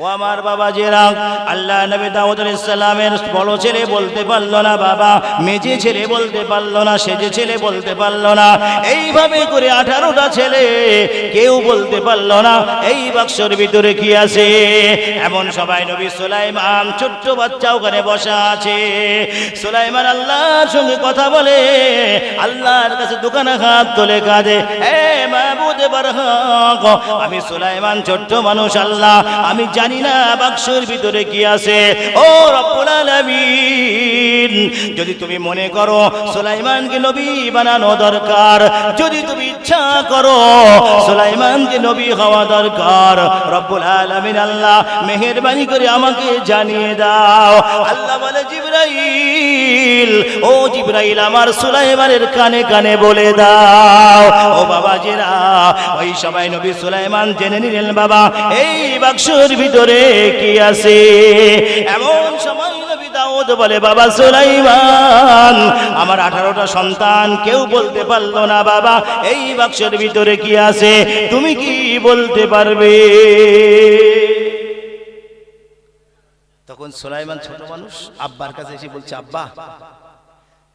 ও আমার বাবাজিরা, আল্লাহ নবী দাউদ আলাইহিস সালামের বড় ছেলে বলতে পারলো না বাবা, মেজে ছেলে বলতে পারলো না, সেজে ছেলে বলতে পারলো না, এইভাবে করে 18টা ছেলে কেউ বলতে পারলো না এই বাক্সের ভিতরে কি আছে। এমন সবাই নবী সুলাইমান ছোট্ট বাচ্চা ওখানে বসা আছে। সুলাইমান আল্লাহর সঙ্গে কথা বলে, আল্লাহর কাছে দোকানে হাত তুলে কাঁদে, হে মাবুদ বারহাক, আমি সুলাইমান ছোট্ট মানুষ আল্লাহ, আমি জানি না বাক্সের ভিতরে কি আছে। ও রব্বুল আলামিন, যদি তুমি মনে করো সুলাইমানকে নবী বানানো দরকার, যদি তুমি ইচ্ছা করো সুলাইমানকে নবী হওয়া দরকার, রব্বুল আলামিন আল্লাহ মেহেরবানি করে আমাকে জানিয়ে দাও। আল্লাহ বলে, জিবরাইল, ও জিবরাইল, আমার সুলাইমানের কানে কানে বলে দাও। ও বাবাজিরা, ওই সবাই নবী সুলাইমান জেনে নিলেন বাবা এই বাক্সের ভিতরে কি আছে। এমন সময় নবী দাউদ বলে, বাবা সুলাইমান, আমার 18টা সন্তান কেউ বলতে পারলো না বাবা এই বাক্সের ভিতরে কি আছে, তুমি কি বলতে পারবে? তখন সুলাইমান ছোট মানুষ আব্বার কাছে এসে বলছে, আব্বা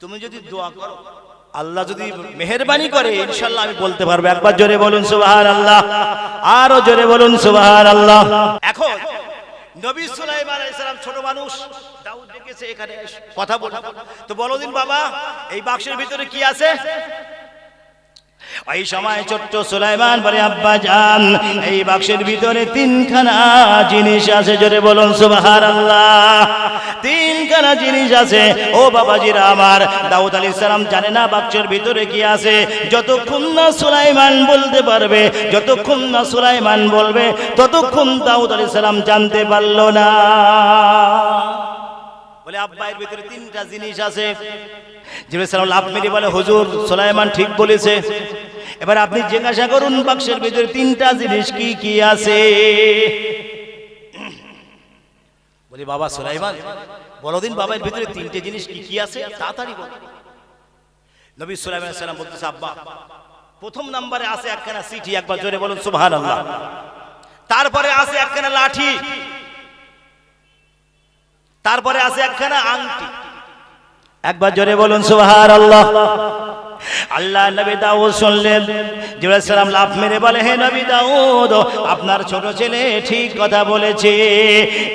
তুমি যদি দোয়া করো, আল্লাহ যদি মেহেরবানি করে, ইনশাআল্লাহ আমি বলতে পারবো। একবার জোরে বলুন সুবহানাল্লাহ, আরো জোরে বলুন সুবহানাল্লাহ। এখন নবী সুলাইমান আলাইহিস সালাম ছোট মানুষ, দাউদ ডেকেছে এখানে কথা বলতে, তো বলো দিন বাবা এই বাক্সের ভিতরে কি আছে। ওই সময় ছোট্ট সুলাইমান বলে, আব্বা জান এই বাক্সের ভিতরে 3খানা জিনিস আছে। জোরে বলুন সুবহানাল্লাহ, 3খানা জিনিস আছে। ও বাবাজিরা আমার, দাউদ আলাইহিস সালাম জানে না বাক্সের ভিতরে কি আছে। যতক্ষণ না সুলাইমান বলতে পারবে, যতক্ষণ না সুলাইমান বলবে, ততক্ষণ দাউদ আলাইহিস সালাম জানতে পারলো না। বলে, আব্বা এর ভিতরে 3টা জিনিস আছে। জিবরাইল সালাম লাফ মেরে বলে, হুজুর সুলাইমান ঠিক বলেছে, এবার আপনি জিজ্ঞাসা করুন বাক্সের ভিতরে 3টা জিনিস কি কি আছে। বলি, বাবা সুলাইমান বলো দিন বাবা এর ভিতরে 3টে জিনিস কি কি আছে, তাড়াতাড়ি বল। নবী সুলাইমান আলাইহিস সালাম বলতেছে, আব্বা প্রথম নম্বরে আছে একখানা চিঠি। একবার জোরে বলুন সুবহানাল্লাহ। তারপরে আছে একখানা লাঠি, তারপরে আছে একখানা আংটি। একবার জোরে বলুন সুবহানাল্লাহ। আল্লাহ নবী দাউদ শুনলেন, জিবরাইল সালাম লাফ মেরে বলে, হে নবী দাউদ, আপনার ছোট ছেলে ঠিক কথা বলেছে,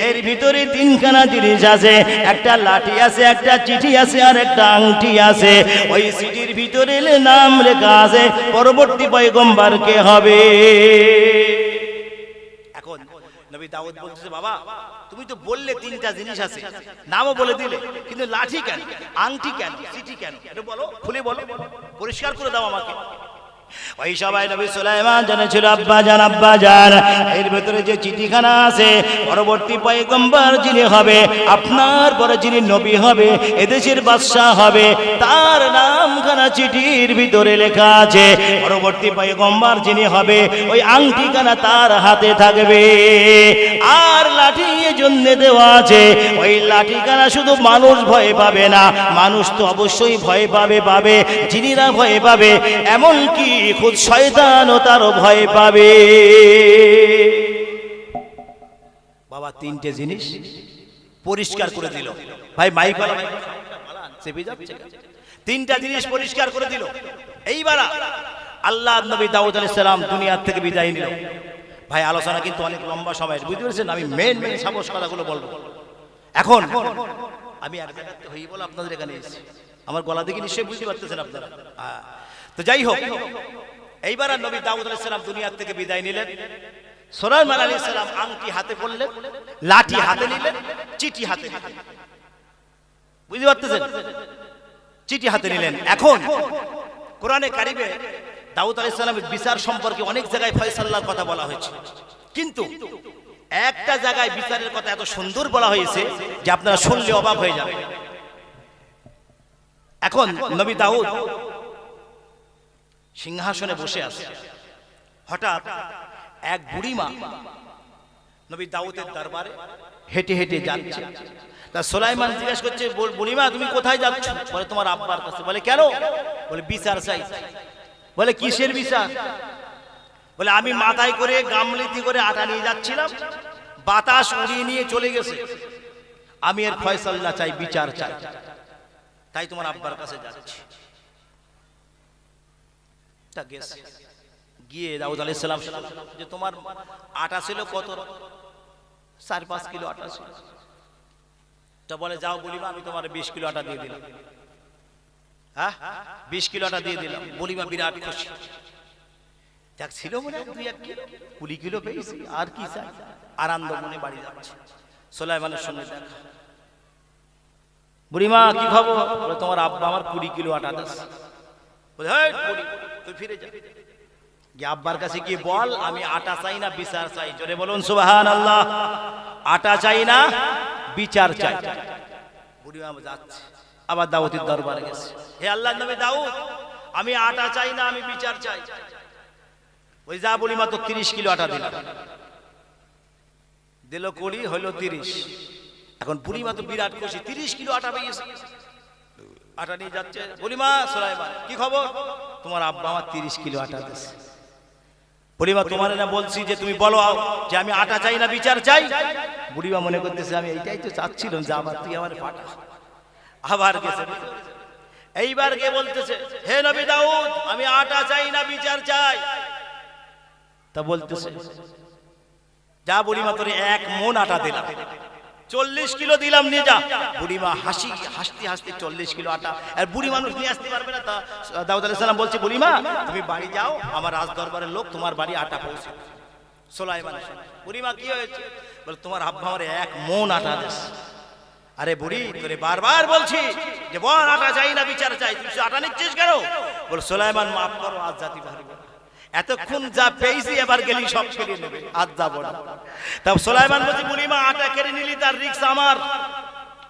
এর ভিতরে 3খানা জিনিস আছে, একটা লাঠি আছে, একটা চিঠি আছে, আর একটা আংটি আছে। ওই চিঠির ভিতরে নাম লেখা আছে পরবর্তী পয়গম্বর কে হবে। এখন নবী দাউদ বলতেছে, বাবা তুমি তো বললে 3টা জিনিস আছে, নামও বলে দিলে, কিন্তু লাঠি কেন, আংটি কেন, চিঠি কেন, এটা বলো, খুলে বলো, পরিষ্কার করে দাও আমাকে। ওই সবাই নবী সুলাইমান জানেছিল, আব্বা জান, আব্বা জান এর ভিতরে যে চিঠিখানা আছে পরবর্তী পয়গম্বর যিনি হবে, আপনার পরে যিনি নবী হবে, এদেশের বাদশা হবে, তার নামখানা চিঠির ভিতরে লেখা আছে। পরবর্তী পয়গম্বর যিনি হবে ওই আংটিখানা তার হাতে থাকবে। আর লাঠি জন্য দেওয়া আছে, ওই লাঠিখানা শুধু মানুষ ভয় পাবে না, মানুষ তো অবশ্যই ভয় পাবে, যিনিরা ভয় পাবে এমনকি খুদ শয়তানও তারও ভয় পাবে। বাবা 3টে জিনিস পরিষ্কার করে দিল। ভাই মাইক वाला চেপে যাচ্ছে, 3টা জিনিস পরিষ্কার করে দিল। এইবার আল্লাহ নবী দাউদ আলাইহিস সালাম দুনিয়া থেকে বিদায় নিল। ভাই আলোচনা কিন্তু অনেক লম্বা সময়, বুঝতে পেরেছেন? আমি মেন সাবস কথাগুলো বলবো। এখন আমি এক জায়গাতে হই বলে আপনাদের এখানে এসেছি, আমার গলা দেখে নিশ্চয়ই বুঝতে পারতেছেন আপনারা। তো যাই হোক, এইবার নবী দাউদ আলাইহিস সালাম দুনিয়া থেকে বিদায় নিলেন। সুলাইমান আলাইহিস সালাম আংটি হাতে পড়লেন, লাঠি হাতে নিলেন, চিঠি হাতে নিলেন, বুঝতে পারতেছেন? চিঠি হাতে নিলেন। এখন কোরআনে কারিমে দাউদ আলাইহিস সালামের বিচার সম্পর্কে অনেক জায়গায় ফয়সালার কথা বলা হয়েছে, কিন্তু একটা জায়গায় বিচারের কথা এত সুন্দর বলা হয়েছে যে আপনারা শুনলে অবাক হয়ে যাবেন। এখন নবী দাউদ সিংহাসনে বসে আছে, হঠাৎ এক বুড়িমা নবী দাউদের দরবারে হেঁটে হেঁটে যাচ্ছে। তা সুলাইমান জিজ্ঞেস করছে, বুড়িমা তুমি কোথায় যাচ্ছ? বলে তোমার আব্বার কাছে। বলে কেন? বলে বিচার চাই। বলে কিসের বিচার? বলে আমি মাথায় করে গামলিতে করে আটা নিয়ে যাচ্ছিলাম, বাতাস উড়িয়ে নিয়ে চলে গেছে, আমি এর ফয়সালা চাই, বিচার চাই, তাই তোমার আব্বার কাছে যাচ্ছি। তা গেছে, গিয়ে দাউদ আলাইহিস সালাম যে তোমার আটা ছিল কত, 4-5 কিলো আটা ছিল। তা বলে যাও বুলিমা, আমি তোমার 20 কিলো আটা দিয়ে দিলাম। হ্যাঁ 20 কিলো আটা দিয়ে দিলাম। বুলিমা বিরাট খুশি, দেখ ছিল মনে 2-1 কিলো, 20 কিলো পেয়েছি, আর কি চাই, আনন্দ মনে বাড়ি যাচ্ছে। সুলাইমানের সঙ্গে দেখা, বুড়িমা কি খবর? বলে তোমার আব্বা আমার 20 কিলো আটা দিয়েছে। বলে হেই বুড়ি, তুই ফিরে যা, গিয়ে আব্বার কাছে গিয়ে বল আমি আটা চাই না বিচার চাই। জোরে বলুন সুবহানাল্লাহ। আটা চাই না বিচার চাই। বুড়িমা যাচ্ছে, আবার দাউদের দরবারে গেছে, হে আল্লাহর নবী দাউদ, আমি আটা চাই না, আমি বিচার চাই। ওই যা বুড়িমা তো 30 কিলো আটা দিল, দিল 20 হলো 30। এখন বুড়িমা তো বিরাট খুশি, 30 কিলো আটা পেয়েছে, আটা নিয়ে যাচ্ছে। বুড়িমা, সুলাইমান কি খবর? তোমার আব্বা আমার 30 কিলো আটা দিয়েছে। বুড়িমা তোমার না বলছি যে তুমি বলো যে আমি আটা চাই না বিচার চাই। বুড়িমা মনে করতেছে আমি এইটাই তো চাচ্ছিলাম, যে আবার তুই আমার পাঠা। আবার গেছে, এইবার কে বলতেছে, হে নবী দাউদ, আমি আটা চাই না বিচার চাই। তা বলতেছে যা বুড়িমা তোরে 1 মণ আটা দিলাম, 40 কিলো দিলাম, নিয়ে যা। বুড়িমা হাসতে হাসতে 40 কিলো আটা, আর বুড়ি মানুষ নিয়ে আসতে পারবে না। তা দাউদ আলাইহিস সালাম বলছে বুড়িমা তুমি বাড়ি যাও, আমার রাজ দরবারের লোক তোমার বাড়ি আটা পৌঁছে। সুলাইমান, বুড়িমা কি হয়েছে? বলে তোমার আব্বা আমার 1 মণ আটা দিয়েছে। আরে বুড়ি, তোরে বারবার বলছি যে বল আটা চাই না বিচার চাই, তুই আটা নিচ্ছিস কেন? বল সুলাইমান মাফ করো, আজ জাতি পারবে না, এতক্ষণ যা পেয়েছি এবার গেলি সব কেড়ে নেবে, আজ যাব না। তবে সুলাইমান বলছে বুড়িমা আটা কেড়ে নিলি তার রিস্ক আমার,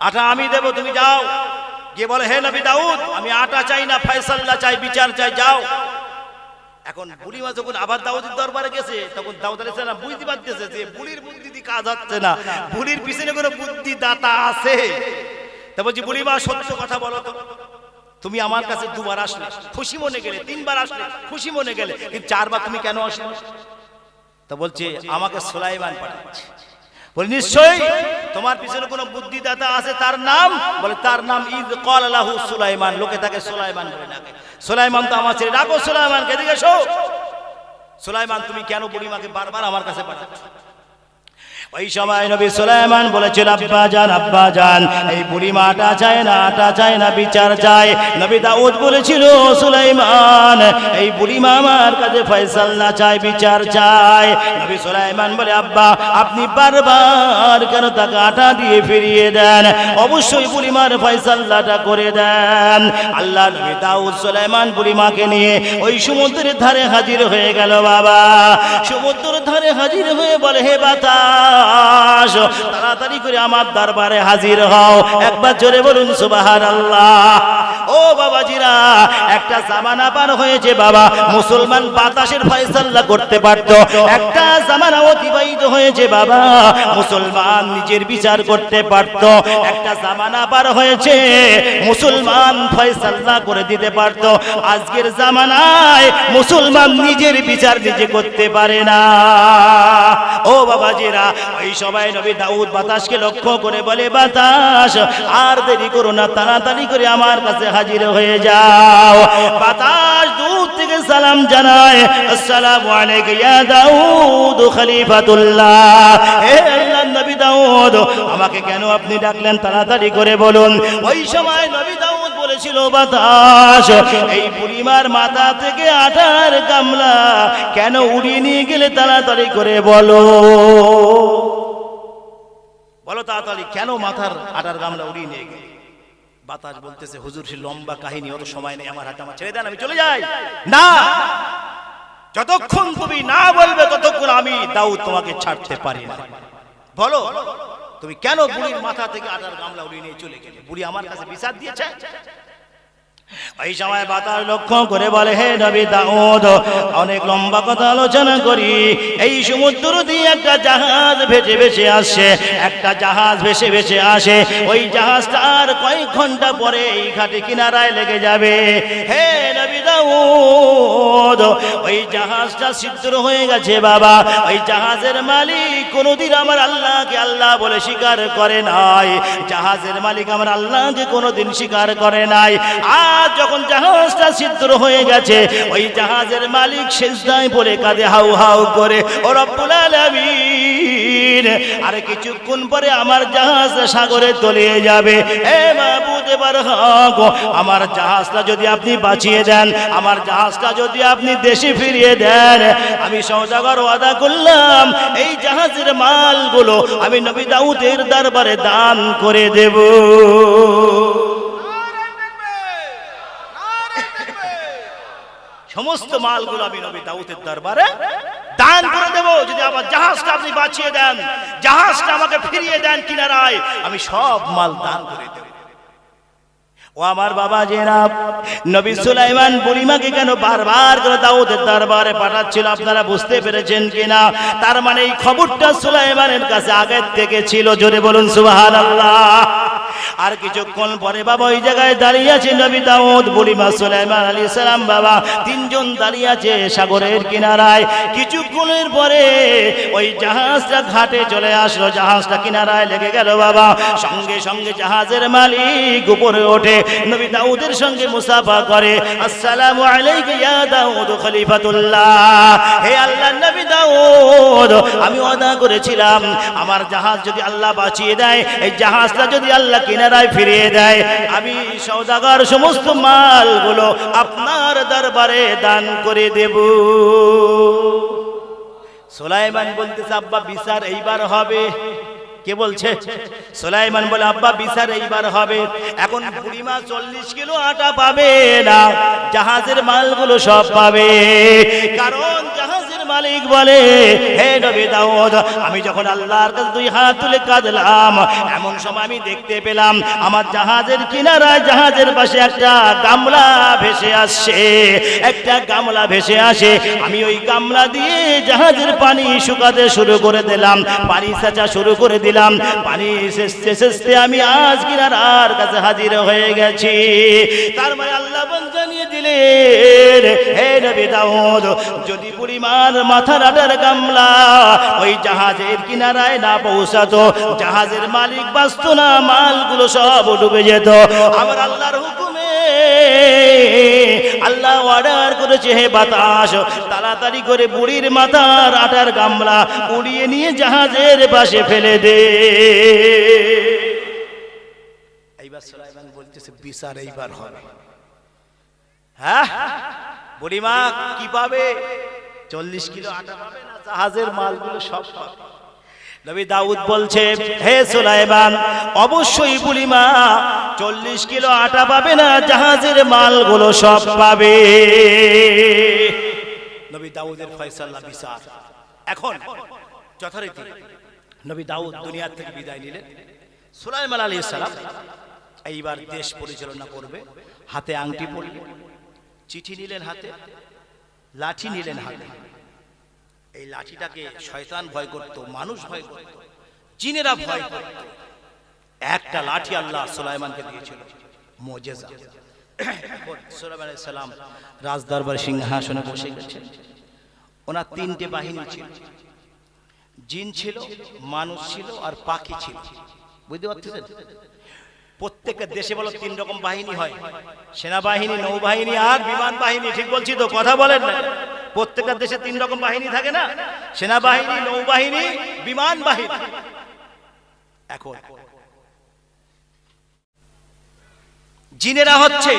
আটা আমি দেব, তুমি যাও। গিয়ে বলে হে নবী দাউদ, আমি আটা চাই না, ফয়সালা চাই, বিচার চাই, যাও। এখন বুড়িমা যখন আবার দাউদের দরবারে গেছে, তখন দাউদ আলাইহিস সালাম বুঝতে পারতেছে যে বুড়ির বুদ্ধি দিয়ে কাজ হচ্ছে না, বুড়ির পিছনে কোনো বুদ্ধি দাতা আছে। তা বলছি বুড়িমা সত্য কথা বলো তো, তুমি আমার কাছে 2 বার আসলে খুশি মনে গেলে, 3 বার আসলে খুশি মনে গেলে, কিন্তু 4 বার তুমি কেন আসলে? তা বলছে আমাকে সুলাইমান পাঠিয়েছে। বলে নিশ্চয়ই তোমার পিছনে কোনো বুদ্ধিদাতা আছে, তার নাম? বলে তার নাম ইয ক্বালা লাহু সুলাইমান, লোকে তাকে সুলাইমান বলে ডাকে। সুলাইমান তো আমার ছেলে, ডাকো সুলাইমানকে, এদিকে এসো। সুলাইমান তুমি কেন বুড়িমাকে বারবার আমার কাছে পাঠাচ্ছ? ওই সময় নবী সুলাইমান বলেছিল আব্বা জান, এই বুড়িমা আটা চায় না, আটা চায় না, বিচার চায়। নবী দাউদ বলেছিল সুলাইমান, এই বুড়িমা আমার কাছে ফয়সালা চায়, বিচার চায়। নবী সুলাইমান বলে আব্বা আপনি বারবার কেন তাকে আটা দিয়ে ফিরিয়ে দেন? অবশ্যই বুড়িমার ফয়সালাটা করে দেন। আল্লাহ নবী দাউদ সুলাইমান বুড়িমাকে নিয়ে ওই সমুদ্রের ধারে হাজির হয়ে গেল। বাবা সমুদ্রের ধারে হাজির হয়ে বলে হে বাতাস, তাড়াতাড়ি করে আমার দরবারে হাজির হও। একবার জোরে বলুন সুবহানাল্লাহ। ও বাবাজিরা, একটা জামানা পার হয়েছে বাবা, মুসলমান বাতাসের ফয়সালা করতে পারত। একটা জামানা অতিবাহিত হয়েছে বাবা, মুসলমান নিজের বিচার করতে পারত। একটা জামানা পার হয়েছে, মুসলমান ফয়সালা করে দিতে পারত। আজকের জামানায় মুসলমান নিজের বিচার নিজে করতে পারে না। ও বাবাজিরা, ওই সময় নবী দাউদ বাতাসকে লক্ষ্য করে বলে বাতাস আর দেরি করো না, তাড়াতাড়ি করে আমার কাছে হাজির হয়ে যাও। বাতাস দূর থেকে সালাম জানায়, আসসালামু আলাইকা ইয়া দাউদ খলিফাতুল্লাহ। হে আল্লাহর নবী দাউদ, আমাকে কেন আপনি ডাকলেন তাড়াতাড়ি করে বলুন। ওই সময় নবী দাউদ বলেছিল বাতাস এই বুড়িমার মাথা থেকে আটার গামলা কেন উড়িয়ে নিয়ে গেলে তাড়াতাড়ি করে বলো, বলো তাড়াতাড়ি কেন মাথার আটার গামলা উড়িয়ে নিয়ে গেলে? বাতাস বলতেছে হুজুর সে লম্বা কাহিনী, অত সময় নেই আমার হাতে, আমার ছেড়ে দেন, আমি চলে যাই। না, যতক্ষণ তুমি না বলবে ততক্ষণ আমি দাউদ তোমাকে ছাড়তে পারি না। বলো তুমি কেন বুড়ির মাথা থেকে আটার গামলা উড়িয়ে নিয়ে চলে গেলে? বুড়ি আমার কাছে বিচার দিয়েছে। ওই সময় বাতাস লক্ষ্য করে বলে, হে নবী দাউদ, অনেক লম্বা কথা আলোচনা করি। এই সমুদ্র দিয়ে একটা জাহাজ ভেসে ভেসে আসছে, একটা জাহাজ ভেসে ভেসে আসে। ওই জাহাজটা আর কয়েক ঘন্টা পরে এই ঘাটে কিনারায় লেগে যাবে। হে নবী দাউদ, ওই জাহাজটা ছিদ্র হয়ে গেছে বাবা। ওই জাহাজের মালিক কোনোদিন আমার আল্লাহকে আল্লাহ বলে স্বীকার করে নাই। জাহাজের মালিক আমার আল্লাহকে কোনোদিন স্বীকার করে নাই। আজ যখন জাহাজটা ছিদ্র হয়ে গেছে, ওই জাহাজের মালিক সিজদায় পড়ে কাঁদে হাউ হাউ করে, ও রব্বুল আলামিন, আর কিছুক্ষণ পরে আমার জাহাজ সাগরে তলিয়ে যাবে। হে মাবুদ বারহাক, আমার জাহাজটা যদি আপনি বাঁচিয়ে দেন, আমার জাহাজটা যদি আপনি দেশে ফিরিয়ে দেন, আমি সওদাগর ওয়াদা করলাম এই জাহাজের মালগুলো আমি নবী দাউদের দরবারে দান করে দেব। সমস্ত মালগুলো আমি নবী দাউদের দরবারে দান করে দেব যদি আমার জাহাজটা আপনি বাঁচিয়ে দেন, জাহাজটা আমাকে ফিরিয়ে দেন কিনারায়, আমি সব মাল দান করে দেব। ও আমার বাবা জেনাব, নবী সুলাইমান বুড়িমাকে কেন বারবার করে দাউদের দরবারে পাঠাচ্ছিল আপনারা বুঝতে পেরেছেন কিনা? তার মানে এই খবরটা সুলাইমানের কাছে আগের থেকে ছিল। জোরে বলুন সুবহানাল্লাহ। আর কিছুক্ষণ পরে বাবা ওই জায়গায় দাঁড়িয়ে আছে নবী দাউদ, বুড়িমা সুলাইমান আলাইহিস সালাম, বাবা তিনজন দাঁড়িয়ে আছে সাগরের কিনারায়। কিছুক্ষণের পরে ওই জাহাজটা ঘাটে চলে আসলো, জাহাজটা কিনারায় লেগে গেল বাবা। সঙ্গে সঙ্গে জাহাজের মালিক উপরে ওঠে, নবী দাউদের সঙ্গে মুসাফা করে, আসসালামু আলাইকা ইয়া দাউদ খলিফাতুল্লাহ। হে আল্লাহর নবী দাউদ, আমি ওয়াদা করেছিলাম আমার জাহাজ যদি আল্লাহ বাঁচিয়ে দেয়, এই জাহাজটা যদি আল্লাহ কিনারায় ফিরিয়ে দেয়, আমি সওদাগর সমস্ত মালগুলো আপনার দরবারে দান করে দেব। সুলাইমান বলতেছে, আব্বা বিচার এইবার হবে। কে বলছে? সুলাইমান বলে, আব্বা বিচার এইবার হবে। এখন বুড়িমা 40 কিলো আটা পাবে না, জাহাজের মালগুলো সব পাবে। কারণ জাহাজের মালিক বলে, হে নবী দাউদ, আমি যখন আল্লাহর কাছে দুই হাত তুলে কাঁদলাম, এমন সময় আমি দেখতে পেলাম আমার জাহাজের কিনারায়, জাহাজের পাশে একটা গামলা ভেসে আসছে, একটা গামলা ভেসে আসে। আমি ওই গামলা দিয়ে জাহাজের পানি শুকাতে শুরু করে দিলাম, পানি সেচা শুরু করে দিলাম। পানি সেচতে সেচতে আমি আজ কিনারার কাছে হাজির হয়ে গেছি। তার মানে আল্লাহ জানিয়ে দিলেন, হে নবী দাউদ, যদি বুড়িমার মাথার আটার গামলা ওই জাহাজের কিনারায় না পৌঁছাতো, জাহাজের মালিক বাঁচতো না, মালগুলো সব ডুবে যেত। আমার আল্লাহর হুকুমে আল্লাহ অর্ডার করেছে, হে বাতাস, তাড়াতাড়ি করে বুড়ির মাথার আটার গামলা উড়িয়ে নিয়ে জাহাজের পাশে ফেলে দে। এইবার সুলাইমান বলতেছে, বিচার এইবার হবে। হ্যাঁ, বুড়িমা কি পাবে? 40 কিলো আটা পাবে না, জাহাজের মালগুলো সব পাবে। নবী দাউদ বলছে, হে সুলাইমান, অবশ্যই বুড়িমা 40 কিলো আটা পাবে না, জাহাজের মালগুলো সব পাবে। নবী দাউদের ফয়সালা বিচার। এখন যথারীতি নবী দাউদ দুনিয়া থেকে বিদায় নিলেন। সুলাইমান আলাইহিস সালাম এইবার দেশ পরিচালনা করবে। হাতে আংটি পরলেন, চিঠি নিলেন হাতে, লাঠি নিলেন হাতে। এই লাঠিটাকে শয়তান ভয় করত, মানুষ ভয় করত, জিনেরা ভয় করত। একটা লাঠি আল্লাহ সুলাইমানকে দিয়েছিল, মুজিজা। সুলাইমান আলাইহিস সালাম রাজদরবার সিংহাসনে বসে গেছেন। ওনার 3টে বাহিনী ছিল, জিন ছিল, মানুষ ছিল, আর পাখি ছিল। বুঝতে পারছেন? প্রত্যেকটা দেশে বলো 3 রকম বাহিনী হয়, সেনাবাহিনী, নৌবাহিনী আর বিমান বাহিনী। ঠিক বলছি তো? কথা বলেন না? প্রত্যেকটা দেশে 3 রকম বাহিনী থাকে না, সেনাবাহিনী, নৌবাহিনী, বিমান বাহিনী। এখন জিনেরা হচ্ছে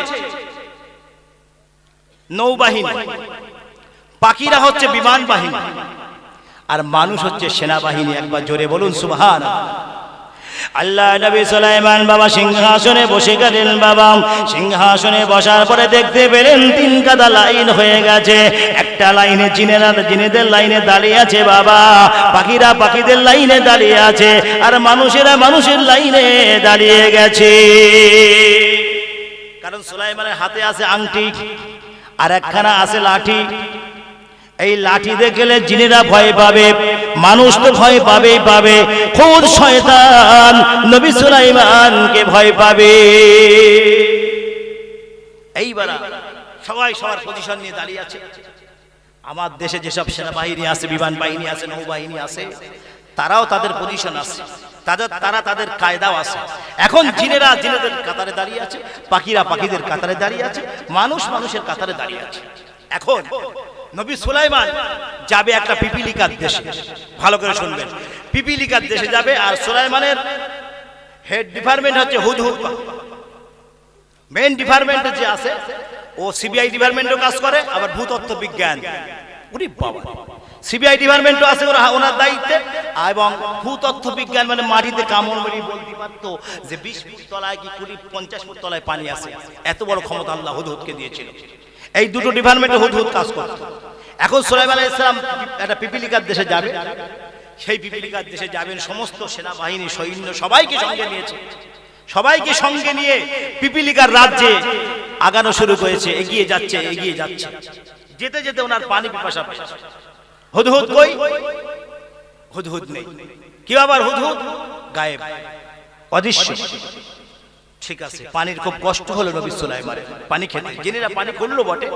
নৌবাহিনী, পাখিরা হচ্ছে বিমান বাহিনী, আর মানুষ হচ্ছে সেনাবাহিনী। একবার জোরে বলুন সুবহানাল্লাহ। আল্লাহ নবী সুলাইমান বাবা সিংহাসনে বসে গেলেন। বাবা সিংহাসনে বসার পরে দেখতে পেলেন 3 কাদা লাইন হয়ে গেছে। একটা লাইনে জিনেরা জিনেদের লাইনে দাঁড়িয়ে আছে বাবা, পাখিরা পাখিদের লাইনে দাঁড়িয়ে আছে, আর মানুষেরা মানুষের লাইনে দাঁড়িয়ে গেছে। কারণ সুলাইমানের হাতে আছে আংটি আর একখানা আছে লাঠি। এই লাঠি দেখলে জিনেরা ভয় পাবে, মানুষ তো ভয় পাবেই পাবে, খুদ শয়তান নবী সুলাইমানকে ভয় পাবে। এইবার সবাই সবার পজিশন নিয়ে দাঁড়িয়ে আছে। আমার দেশে যেসব সেনাবাহিনী আছে, বিমান বাহিনী আছে, নৌবাহিনী আছে, তারাও তাদের পজিশন আছে, তারা তাদের কায়দাও আছে। এখন জিনেরা জিনেদের কাতারে দাঁড়িয়ে আছে, পাখিরা পাখিদের কাতারে দাঁড়িয়ে আছে, মানুষ মানুষের কাতারে দাঁড়িয়ে আছে। এখন নবী সুলাইমান যাবে একটা পিপিলিকার দেশে, ভালো করে শুনবেন, পিপিলিকার দেশে যাবে। আর সুলাইমানের হেড ডিপার্টমেন্ট হচ্ছে হুদহুদ। মেইন ডিপার্টমেন্টে যে আছে ও সিবিআই ডিপার্টমেন্টও কাজ করে, আবার ভূতত্ত্ব বিজ্ঞান, ওরে বাবা, সিবিআই ডিপার্টমেন্টও আছে ওনার দায়িত্বে। এবং ভূতত্ত্ব বিজ্ঞান মানে মাটিতে কামড় মেরে বলতে পারতো যে 20 ফুট তলায় কি 50 ফুট তলায় পানি আছে, এত বড় ক্ষমতা আল্লাহ হুদহুদকে দিয়েছিল। এই দুটো ডিপার্টমেন্টে হুদহুদ কাজ করত। এখন সুলাইমান আলাইহিস সালাম একটা পিপিলিকার দেশে যাবে। সেই পিপিলিকার দেশে যাবেন, সমস্ত সেনাবাহিনী সৈন্য সবাইকে সঙ্গে নিয়েছে। সবাইকে সঙ্গে নিয়ে পিপিলিকার রাজ্যে আগানো শুরু করেছে, এগিয়ে যাচ্ছে এগিয়ে যাচ্ছে। যেতে যেতে ওনার পানি পিপাসা পেয়েছে। হুদহুদ কই? হুদহুদ নেই। কি আবার হুদহুদ গায়েব, অদৃশ্য। ঠিক আছে, পানির খুব কষ্ট হলো নবী সুলাইমানের পানি খেতে। জিনেরা পানি খুললো বটে,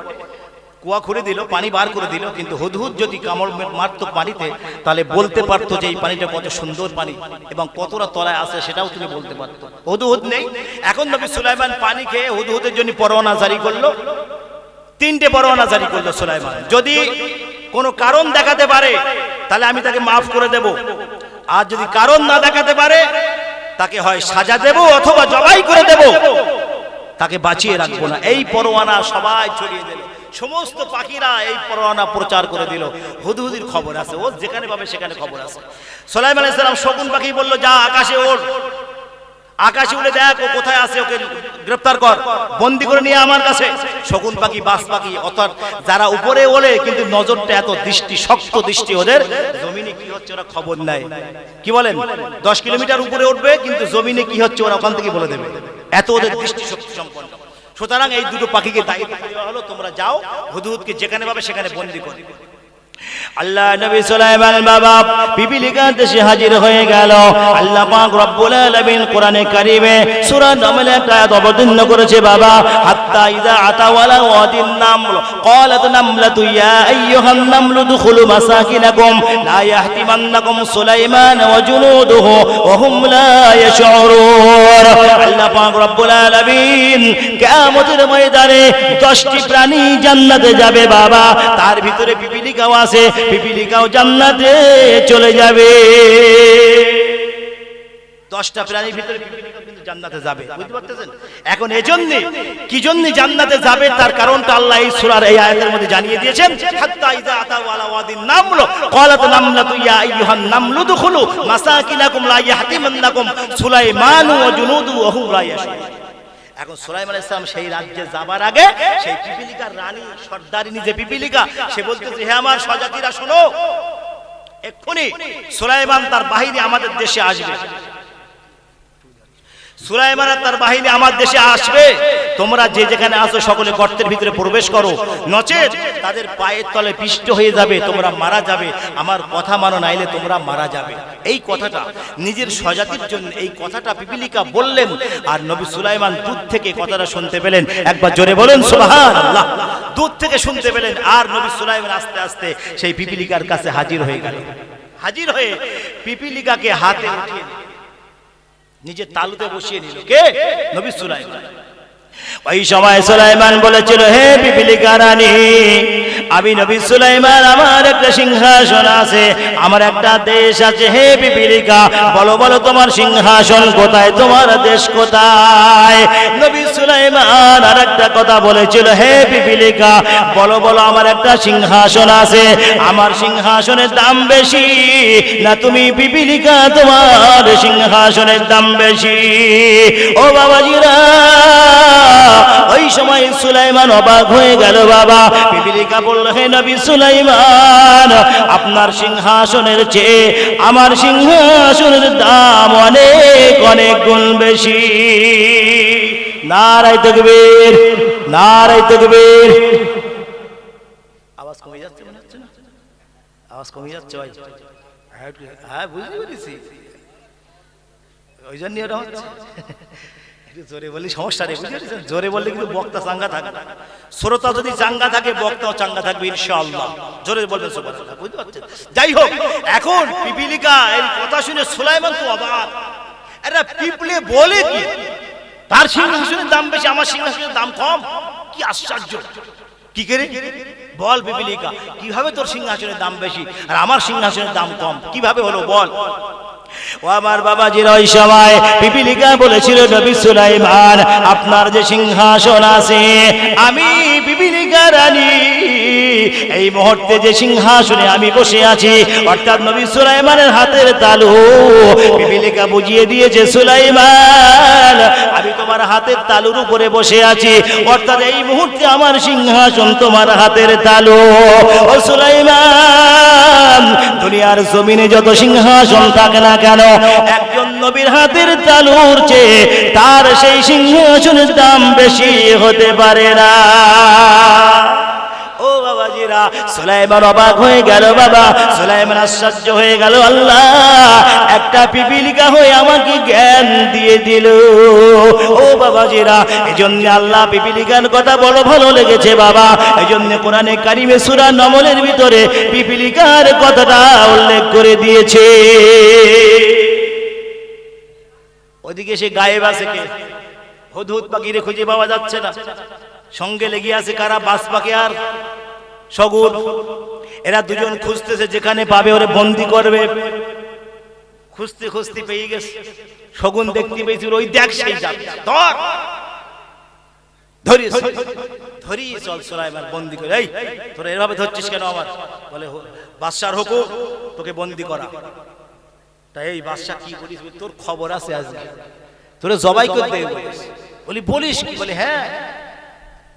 কুয়া খুঁড়ে দিল, পানি বার করে দিল, কিন্তু হুদহুদ যদি কামড় মারতো পানিতে তাহলে বলতে পারতো যে এই পানিটা কত সুন্দর পানি এবং কতটা তলায় আছে, সেটাও তিনি বলতে পারতো। হুদহুদ নেই। এখন নবী সুলাইমান পানি খেয়ে হুদহুদের জন্য পরোয়ানা জারি করলো। 3টে পরোয়ানা জারি করলো সুলাইমান। যদি কোনো কারণ দেখাতে পারে তাহলে আমি তাকে মাফ করে দেব, আর যদি কারণ না দেখাতে পারে তাকে হয় সাজা দেব অথবা জবাই করে দেব, তাকে বাঁচিয়ে রাখবো না। এই পরোয়ানা সবাই ছড়িয়ে দিল, সমস্ত পাখিরা এই পরোয়ানা প্রচার করে দিল। হুদহুদির খবর আছে, ও যেখানে পাবে সেখানে খবর আছে। সুলাইমান আলাইহিস সালাম শকুন পাখি বলল, যা আকাশে ওঠ, আকাশে উড়ে দেখ ও কোথায় আছে, ওকে গ্রেফতার কর, বন্দি করে নিয়ে আমার কাছে। শকুন পাখি বাস পাখি অর্থাৎ যারা উপরে ওড়ে কিন্তু নজরটা এত দৃষ্টি, শক্ত দৃষ্টি ওদের, জমিনে কি হচ্ছে ওরা খবর নাই। কি বলেন, 10 কিলোমিটার উপরে উঠবে কিন্তু জমিনে কি হচ্ছে ওরা ওখান থেকে বলে দেবে, এত ওদের দৃষ্টি শক্তি সম্পন্ন। সুতরাং এই দুটো পাখিকে দায়িত্ব দেওয়া হলো, তোমরা যাও হুদহুদকে যেখানে পাবে সেখানে বন্দি করো। আল্লাহ নবী সুলাইমান বাবা পিপিলিকার দেশে হাজির হয়ে গেল। আল্লাহ পাক রব্বুল আলামিন কোরআনে কারিমে সূরা নামলে একটা আয়াত অবতীর্ণ করেছে বাবা, হাত্তা ইযা আতাওয়ালা ওয়াদিন নামল ক্বালাত নামলাতু ইয়া আইয়ুহান নামলু দুখুলু মাসাকিনাকুম লা ইয়াহতিমান্নাকুম সুলাইমান ওয়া জুনুদুহু ওয়া হুম লা ইয়াশউরুন। আল্লাহ পাক রব্বুল আলামিন কিয়ামতের ময়দানে 10টি প্রাণী জান্নাতে যাবে বাবা, তার ভিতরে পিপিলিকাও আছে, পিপিলিকাও জান্নাতে চলে যাবে। 10টা প্রাণীর ভিতরে পিপিলিকাও কিন্তু জান্নাতে যাবে, বুঝতে পারতেছেন? এখন এজন্য কি জন্য জান্নাতে যাবে তার কারণটা আল্লাহ এই সূরার এই আয়াতের মধ্যে জানিয়ে দিয়েছেন। হাত্তা ইযা আতাউ আলা ওয়াদিন নামল ক্বালাত নামলাতু ইয়া আইয়ুহান নামলু দুখুলু মাসাকিনাকুম লা ইয়াহতিমান্নাকুম সুলাইমানু ওয়া জুনুদুহু ওয়া হুম লা ইয়াশউরুন। এখন সুলাইমান আলাইহিস সালাম সেই রাজ্যে যাবার আগে সেই পিপিলিকার রানী সর্দারিনী যে পিপিলিকা, সে বলতেছে, হে আমার স্বজাতিরা শোনো, এক্ষুনি সুলাইমান তার বাহিনী আমাদের দেশে আসবে, সুলাইমান তার বাহিনী আমার দেশে আসবে, তোমরা যে যেখানে আছো সকলে গর্তের ভিতরে প্রবেশ করো, নচেত তাদের পায়ের তলে পিষ্ট হয়ে যাবে, তোমরা মারা যাবে, আমার কথা মানো নাইলে তোমরা মারা যাবে। এই কথাটা নিজের স্বজাতির জন্য এই কথাটা পিপিলিকা বললেন, আর নবী সুলাইমান দূর থেকে কথাটা শুনতে পেলেন। একবার জোরে বলেন সুবহানাল্লাহ। দূর থেকে শুনতে পেলেন, আর নবী সুলাইমান আস্তে আস্তে সেই পিপিলিকার কাছে হাজির হয়ে গেল। হাজির হয়ে পিপিলিকাকে হাতে উঠিয়ে নিজের তালুতে বসিয়ে নিল। কে? নবী সুলাইমান। ওই সময় সুলাইমান বলেছিল, হে পিপিলিকা রানী, আমি নবী সুলাইমান, আমার একটা সিংহাসন আছে, আমার একটা দেশ আছে। হে পিপিলিকা, বলো বলো তোমার সিংহাসন কোথায়, তোমার দেশ কোথায়? নবী সুলাইমান আর একটা কথা বলেছিল, হে পিপিলিকা, বলো বলো আমার একটা সিংহাসন আছে, আমার সিংহাসনের দাম বেশি না তুমি পিপিলিকা তোমার সিংহাসনের দাম বেশি? ও বাবাজিরা, ওই সময় সুলাইমান অবাক হয়ে গেল বাবা। পিপিলিকা বলল, হে নবী সুলাইমান, আপনার সিংহাসনের চেয়ে আমার সিংহাসনের দাম অনেক অনেক গুণ বেশি। নারায়ে তাকবীর, নারায়ে তাকবীর। আওয়াজ কমে যাচ্ছে মনে হচ্ছে না? আওয়াজ কমে যাচ্ছে ভাই? হ্যাঁ বুঝতে পেরেছি, ওই জন্য এটা হচ্ছে। একটু জোরে বললে সমস্যা নেই, বুঝতে পেরেছেন? জোরে বললে কিন্তু বক্তা চাঙ্গা থাকে, শ্রোতা যদি চাঙ্গা থাকে বক্তাও চাঙ্গা থাকবে ইনশাআল্লাহ। জোরে বলবেন সুবহানাল্লাহ, বুঝতে পারছেন? যাই হোক, এখন পিপিলিকা এই কথা শুনে সুলাইমান তো অবাক। এরা পিপলে বলে কি তার সিংহাসনের দাম বেশি, আমার সিংহাসনের দাম কম? কি আশ্চর্য! কি করে বল পিপিলিকা, কিভাবে তোর সিংহাসনের দাম বেশি আর আমার সিংহাসনের দাম কম? কিভাবে হলো বল? ও আমার বাবাজির, ওই সময় পিপিলিকা বলেছিল, নবী সুলাইমান আপনার যে সিংহাসন আছে, আমি পিপিলিকা রানী এই মুহূর্তে যে সিংহাসনে আমি বসে আছি, অর্থাৎ নবী সুলাইমানের হাতের তালু পিপিলিকা বুঝিয়ে দিয়েছে, সুলাইমান আমি তোমার হাতের তালুর উপরে বসে আছি, অর্থাৎ এই মুহূর্তে আমার সিংহাসন তোমার হাতের তালু। ও সুলাইমান, দুনিয়ার জমিনে যত সিংহাসন থাকে না কেন, একজন নবীর হাতের তালুর চেয়ে তার সেই সিংহাসনের দাম বেশি হতে পারে না। ও বাবাজিরা, সুলাইমান অবাক হয়ে গেল। বাবা সুলাইমান আশ্চর্য হয়ে গেল, আল্লাহ একটা পিপিলিকা হয়ে আমাকে জ্ঞান দিয়ে দিল। ও বাবাজিরা, এজন্য আল্লাহ পিপিলিকার কথা বড় ভালো লেগেছে বাবা। এজন্য কোরআনে কারিমে সূরা নমলের ভিতরে পিপিলিকার কথাটা উল্লেখ করে দিয়েছে। ওদিকে সে গায়েব আছে কে? হুদহুদ পাখিরে খুঁজে পাওয়া যাচ্ছে না। সঙ্গে লেগে আছে কারা? বাস পাখি আর শগুন। এরা দুজন খুঁজতেছে, যেখানে পাবে ওরে বন্দি করবে। খুঁজতে খুঁজতে পেয়ে গেছে, শগুন দেখতে পেয়েছিল, ওই দেখ সেই যাবে, ধর ধরি ধরি চল সুলাইমান বন্দি করে। এই তোরা এভাবে ধরছিস কেন আমার? বলে বাদশার হুকুম, তোকে বন্দি করা। তাই এই বাদশা কি বলিস? তোর খবর আছে, আজকে তোরে জবাই করতে বলিস। বলি বলিস কি? বলে হ্যাঁ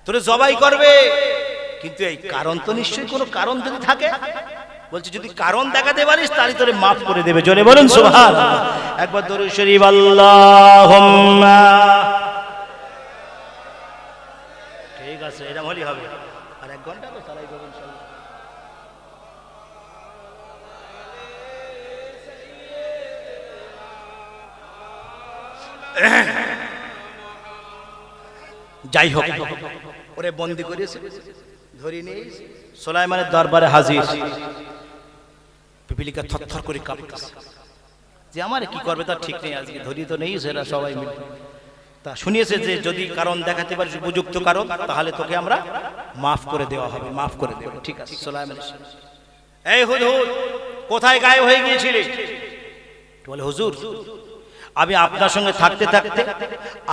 তোরে জবাই করবে, কিন্তু এই কারণ তো নিশ্চয়ই কোনো কারণ যদি থাকে। বলছে যদি কারণ দেখাতে পারিস তাহলে তোরে মাফ করে দেবে। জোরে বলুন সুবহানাল্লাহ। একবার দরুদ শরীফ আল্লাহুম্মা। ঠিক আছে, এরকম হলেই হবে। আর 1 ঘন্টা তো চালাই দেব ইনশাআল্লাহ। যাই হোক, ওরে বন্দি করেছে, ধরে নিয়ে সুলাইমানের দরবারে হাজির। পিপিলিকা থরথর করে কাঁপতেছে যে আমারে কি করবে তার ঠিক নেই, আজকে ধরি তো নেই সেরা সবাই মিলে। তা শুনিয়েছে যে যদি কারণ দেখাতে পারিস, উপযুক্ত কারণ, তাহলে তোকে আমরা মাফ করে দেওয়া হবে, মাফ করে দেব। ঠিক আছে। সুলাইমান এই হুদহুদ কোথায় গায়েব হয়ে গিয়েছিলে? বলে হুজুর আমি আপনার সঙ্গে থাকতে থাকতে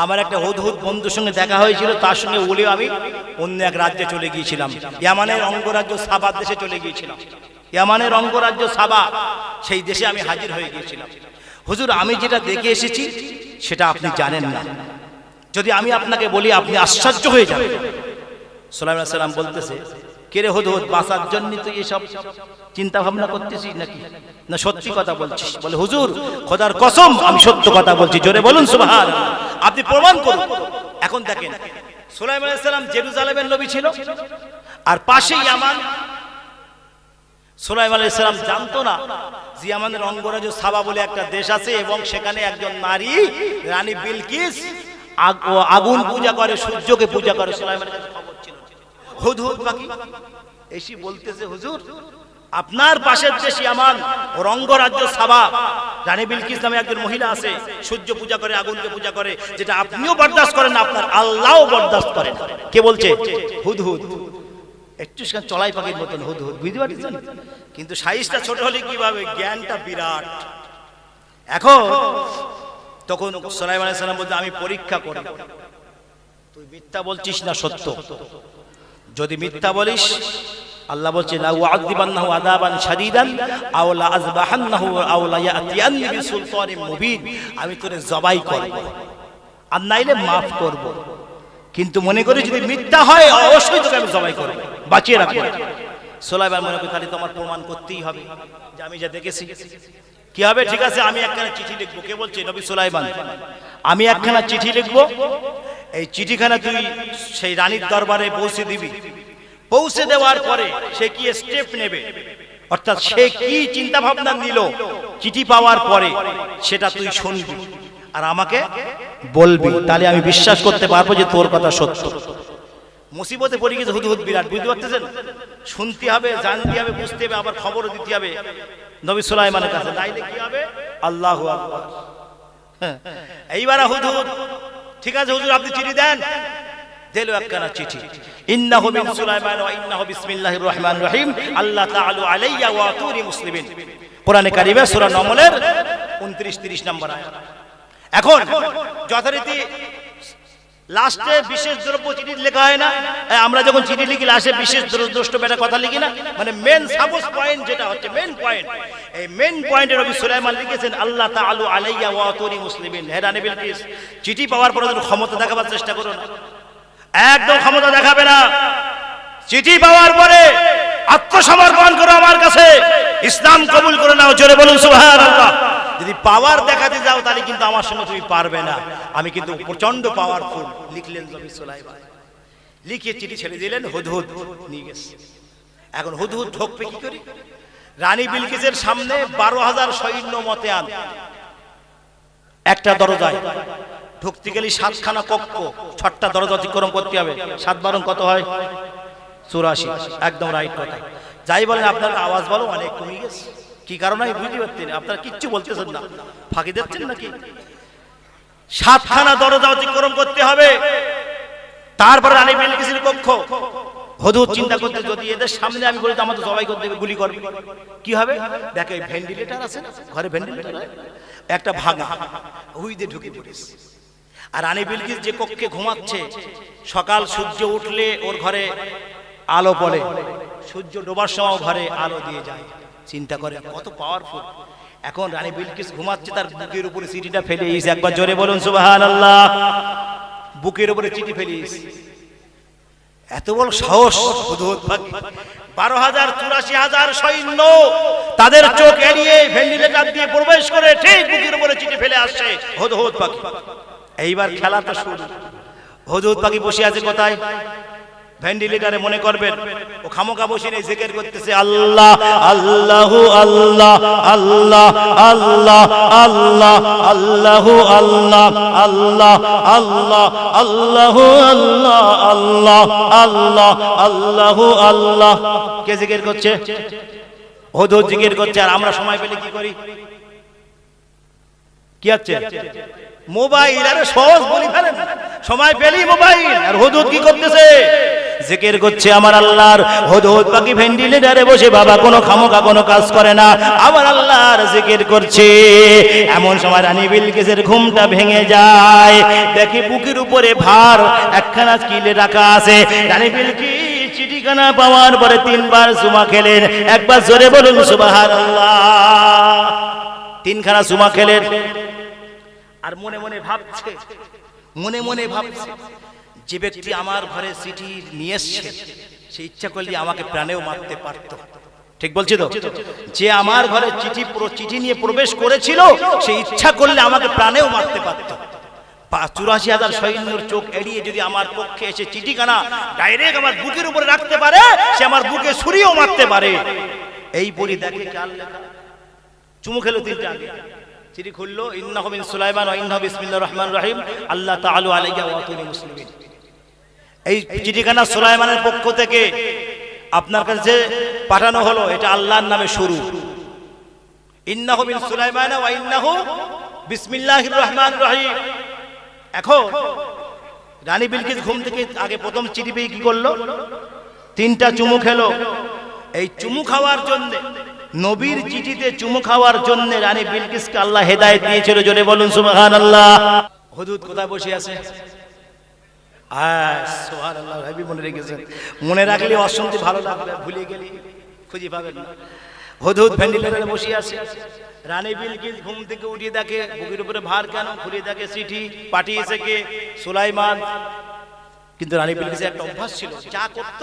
আমার একটা হুদহুদ বন্ধুর সঙ্গে দেখা হয়েছিল, তার সঙ্গে উড়ে আমি অন্য এক রাজ্যে চলে গিয়েছিলাম, ইয়ামানের অঙ্গরাজ্য সাবা দেশে চলে গিয়েছিলাম। ইয়ামানের অঙ্গরাজ্য সাবা, সেই দেশে আমি হাজির হয়ে গিয়েছিলাম। হুজুর আমি যেটা দেখে এসেছি সেটা আপনি জানেন না, যদি আমি আপনাকে বলি আপনি আশ্চর্য হয়ে যাবেন। সুলাইমান আলাইহিস সালাম বলতেছে, কে রে হুদহুদ, বাঁচার জন্য তুই এসব চিন্তা ভাবনা করতেছিস নাকি, না সত্যি কথা বলছিস? বলে হুজুর খোদার কসম আমি সত্য কথা বলছি। জোরে বলুন সুবহানাল্লাহ। আপনি প্রমাণ করুন। এখন দেখেন, সুলাইমান আলাইহিস সালাম জেরুজালেমের নবী ছিল, আর পাশে ইয়ামান। সুলাইমান আলাইহিস সালাম জানতো না যে ইয়ামানের অঙ্গরাজ্য সাবা বলে একটা দেশ আছে, এবং সেখানে একজন নারী রানী বিলকিস আগুন পূজা করে, সূর্যকে পূজা করে। সুলাইমানের কাছে খবর ছিল। হুদহুদ পাখি এসে বলতেছে, হুজুর আপনার পাশের দেশ ইয়ামান, ওর অঙ্গরাজ্য সাবা, রানী বিলকিস নামে একজন মহিলা আছে, সূর্য পূজা করে, আগুনকে পূজা করে, যেটা আপনিও বরদাস্ত করেন না, আপনার আল্লাহও বরদাস্ত করেন। কে বলছে? হুদহুদ। একটু চড়াই পাখির মতন হুদহুদ, বুঝতে পারছেন? কিন্তু সাইজটা ছোট হলে কিভাবে, জ্ঞানটা বিরাট। এখন তখন সুলাইমান আলাইহিস সালাম বলতে, আমি পরীক্ষা করি তুই মিথ্যা বলছিস না সত্য। যদি মিথ্যা বলিস, আল্লাহ বলছে লা উআযিবান্নাহু আযাবান শাদীদান আও লা আযবাহান্নাহু আও লা ইয়াতিয়ান্নি বিসুলতানিন মুবিন, আমি তোরে জবাই করব আর নাইলে maaf করব। কিন্তু মনে করি যদি মিথ্যা হয় অবশ্যই তোকে আমি জবাই করব, বাঁচিয়ে রাখব। সুলাইমান মনে করে তাহলে তো আমার প্রমাণ করতেই হবে যে আমি যা দেখেছি। কি হবে? ঠিক আছে, আমি একখানা চিঠি লিখবো। কে বলছে? নবী সুলাইমান। আমি একখানা চিঠি লিখবো, এই চিঠিখানা তুই সেই রানীর দরবারে পৌঁছে দিবি। পৌঁছে দেওয়ার পরে সে কি স্টেপ নেবে, অর্থাৎ সে কি চিন্তা ভাবনা নিল চিঠি পাওয়ার পরে, সেটা তুই শুনবি আর আমাকে বলবি, তাহলে আমি বিশ্বাস করতে পারবো যে তোর কথা সত্য। মুসিবতে পড়ে গেছে হুদহুদ বিরাট, বুঝতে পারতেছেন? শুনতে হবে, জানতে হবে, বুঝতে হবে, আবার খবরও দিতে হবে নবী সুলাইমানের কাছে, নাইলে কি হবে? আল্লাহু আকবার। এইবার হুদহুদ, ঠিক আছে হুজুর আপনি চিঠি দেন। দিল একখানা চিঠি, ইন্নাহু মিন সুলাইমান ওয়া ইন্নাহু বিসমিল্লাহির রহমানির রহিম আল্লাহ তাআলা আলাইয়া ওয়া আতুনি মুসলিমিন। কোরআনে কারিমে সূরা নম্বরের 29-30 নম্বর আয়াত। এখন যথারীতি লাস্টে বিশেষ দ্রব্য চিঠি লেখা হয় না? আমরা যখন চিঠি লিখি লাস্টে বিশেষ দ্রষ্টব্য একটা কথা লিখি না, মানে মেন সাপোজ পয়েন্ট যেটা হচ্ছে মেন পয়েন্ট, এই মেন পয়েন্টে নবী সুলাইমান লিখেছেন আল্লাহ তাআলা আলাইয়া ওয়া আতুনি মুসলিমিন। হে রানী বিলকিস, চিঠি পাওয়ার পরে যখন ক্ষমতা দেখাবার চেষ্টা করো না, একদম ক্ষমতা দেখাবে না। চিঠি পাওয়ার পরে আত্মসমর্পণ করো আমার কাছে, ইসলাম কবুল করে নাও। জোরে বলুন সুবহানাল্লাহ। যদি পাওয়ার দেখাতে যাও তাহলে কিন্তু আমার সঙ্গে তুমি পারবে না, আমি কিন্তু প্রচন্ড পাওয়ারফুল। লিখলেন নবী সুলাইমান, লিখে চিঠি ছেড়ে দিলেন, হুদহুদ নিয়ে গেছে। এখন হুদহুদ ঢোকবে কি করে? রানী বিলকিসের সামনে 12,000 সৈন্য মোতায়েন, একটা দরজায় ঢুকতে গেলে 7খানা কক্ষ, 6টা দরজা অতিক্রম করতে হবে। 7 বারং কত হয়? 84। একদম রাইট কথা। যাই বলেন আপনার আওয়াজ বলো অনেক কমে গেছে, কি কারণে আমি বুঝতে পারতেন? আপনারা কিচ্ছু বলতেছেন না, ফাঁকি দিচ্ছেন নাকি? 7খানা দরজা অতিক্রম করতে হবে, তারপর রানী বিলকিসের কক্ষ। হুদহুদ চিন্তা করতে, যদি এদের সামনে আমি বলি তো আমাদের সবাই করতে দেবে, গুলি করবে, কি হবে? দেখে ভেন্টিলেটর আছে না ঘরে, ভেন্টিলেটর একটা ভাঙা, হুইদে ঢুকে পড়েছে। আর রানী বিলকিস যে কক্ষে ঘুমাচ্ছে, সকাল সূর্য উঠলে ওর ঘরে আলো পড়ে, সূর্য ডোবার সময় ঘরে আলো দিয়ে যায়। চিন্তা করে কত পাওয়ারফুল। এখন রানী বিলকিস ঘুমাচ্ছে, তার বুকের উপরে চিঠিটা ফেলে দিয়েছে। একবার জোরে বলুন সুবহানাল্লাহ। বুকের উপরে চিঠি ফেলে দিয়েছে। এত বড় সাহস হুদহুদ পাখি। 12,000 84,000 সৈন্য তাদের চোখ এড়িয়ে ভেন্টিলেটর দিয়ে প্রবেশ করে ঠিক বুকের উপরে চিঠি ফেলে আসছে হুদহুদ পাখি। এইবার খেলাটা শুরু। হুদহুদ পাখি বসে আছে কোথায়? ভেন্টিলেটরে। মনে করবেন ও খামোকা বসে নেই, জিকির করতেছে আল্লাহ আল্লাহু আল্লাহ আল্লাহ আল্লাহ আল্লাহ আল্লাহু আল্লাহ আল্লাহ আল্লাহ আল্লাহু আল্লাহ আল্লাহ আল্লাহ আল্লাহু আল্লাহ। কে জিকির করছে? হুদহুদ জিকির করছে। আর আমরা সময় পেলে কি করি? কি আছে? মোবাইল। আরে সহজ বলি ফেলেন, সময় পেলেই মোবাইল। আর হুদহুদ কি করতেছে? জিকির করছে আমার আল্লাহর। হুদহুদ পাখি ভেন্টিলেটরে বসে বাবা কোনো খামোকা কোনো কাজ করে না, আমার আল্লাহর জিকির করছে। এমন সময় রানী বিলকিসের ঘুমটা ভেঙে যায়, দেখি বুকের উপরে ভার একখানা কিলে রাখা আছে। রানী বিলকিস চিঠিখানা পাওয়ার পরে 3বার চুমা খেলেন। একবার জোরে বলুন সুবহানাল্লাহ। 3খানা চুমা খেলেন। আর মনে মনে ভাবছে, মনে মনে ভাবছে, যে ব্যক্তি আমার ঘরে চিঠি নিয়ে এসছে সে ইচ্ছা করলে আমাকে প্রাণেও মারতে পারত। ঠিক বলছি তো? যে আমার ঘরে চিঠি নিয়ে প্রবেশ করেছিল সে ইচ্ছা করলে আমাকে প্রাণেও মারতে পারত। 84,000 সৈন্যর চোখ এড়িয়ে যদি আমার পক্ষে এসে চিঠিখানা ডাইরেক্ট আমার বুকের উপরে রাখতে পারে, সে আমার বুকে ছুরিও মারতে পারে। এই বলি দেখে কাল লেখা চুমু খেলো 3টা আগে। চিঠি খুললো, ইন্নাহু মিন সুলাইমান ওয়া ইন্নাহু বিসমিল্লাহির রহমানির রহিম আল্লাহ তাআলা আলাইয়া ওয়া আতুনি মুসলিমিন। এই চিঠিখানা সুলাইমানের পক্ষ থেকে আপনার কাছে পাঠানো হলো, এটা আল্লাহর নামে শুরু। ইন্নাহু মিন সুলাইমান ওয়া ইন্নাহু বিসমিল্লাহির রহমানির রহিম। এখন রানী বিলকিস ঘুম থেকে আগে প্রথম চিঠি পেয়ে কি করলো? 3টা চুমু খেলো। এই চুমু খাওয়ার জন্য, নবীর চিঠিতে চুমু খাওয়ার জন্য রানী বিলকিসকে আল্লাহ হেদায়েত দিয়েছিল। জোরে বলুন সুবহানাল্লাহ। হুদহুদ কোথায় বসে আছে? সুবহানাল্লাহ। ভাবি মনে রেখেছেন, মনে রাখলে অশান্তি ভালো লাগবে, ভুলে গেলে খুঁজে পাবেন না। হুদহুদ ভেন্টিলেটরে বসে আছে। রানী বিলকিস ঘুম থেকে উঠিয়ে দেখে বুকের উপরে ভার কেন, খুলে দেখে চিঠি পাঠিয়েছে কে? সুলাইমান। কিন্তু রানী বিলকিসের একটা অভ্যাস ছিল, যা করত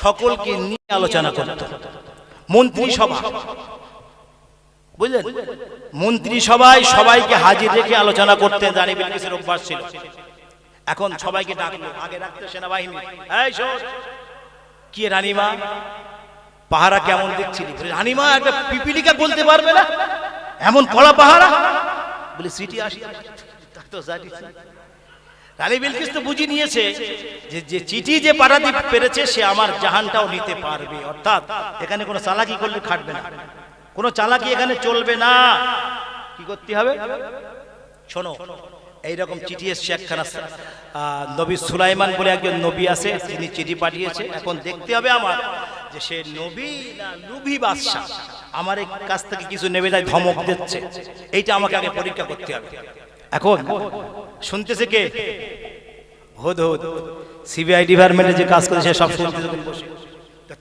সকলকে নিয়ে আলোচনা করত। মন্ত্রিসভা, বুঝলেন? মন্ত্রিসভায় সবাইকে হাজির রেখে আলোচনা করতেন, রানী বিলকিসের অভ্যাস ছিল। এখন সবাইকে ডাকলো, আগে ডাকতো সেনাবাহিনী, এই শোন কি রানীমা পাহারা কেমন দেখছিলি? রানীমা একটা পিপিলিকা বলতে পারবে না, এমন কড়া পাহারা। বলে সিটি আসি তো জানি। রানী বিলকিস তো বুঝে নিয়েছে যে চিঠি যে পাঠাতে পেরেছে সে আমার জাহানটাও নিতে পারবে, অর্থাৎ এখানে কোনো চালাকি করলে খাটবে না, কোনো চালাকি এখানে চলবে না। কি করতে হবে শোনো, এইরকম চিঠি এসছে একখানা, নবী সুলাইমান বলে একজন নবী আছে, তিনি চিঠি পাঠিয়েছে। এখন দেখতে হবে আমার যে সে নবী না লুভি বাদশা, আমার এই কাছ থেকে কিছু নেবে তাই ধমক দিচ্ছে, এইটা আমাকে আগে পরীক্ষা করতে হবে। এখন শুনতেছে কে? হুদহুদ, সিবিআই ডিপার্টমেন্টে যে কাজ করে সে সব শুনতেছে বসে।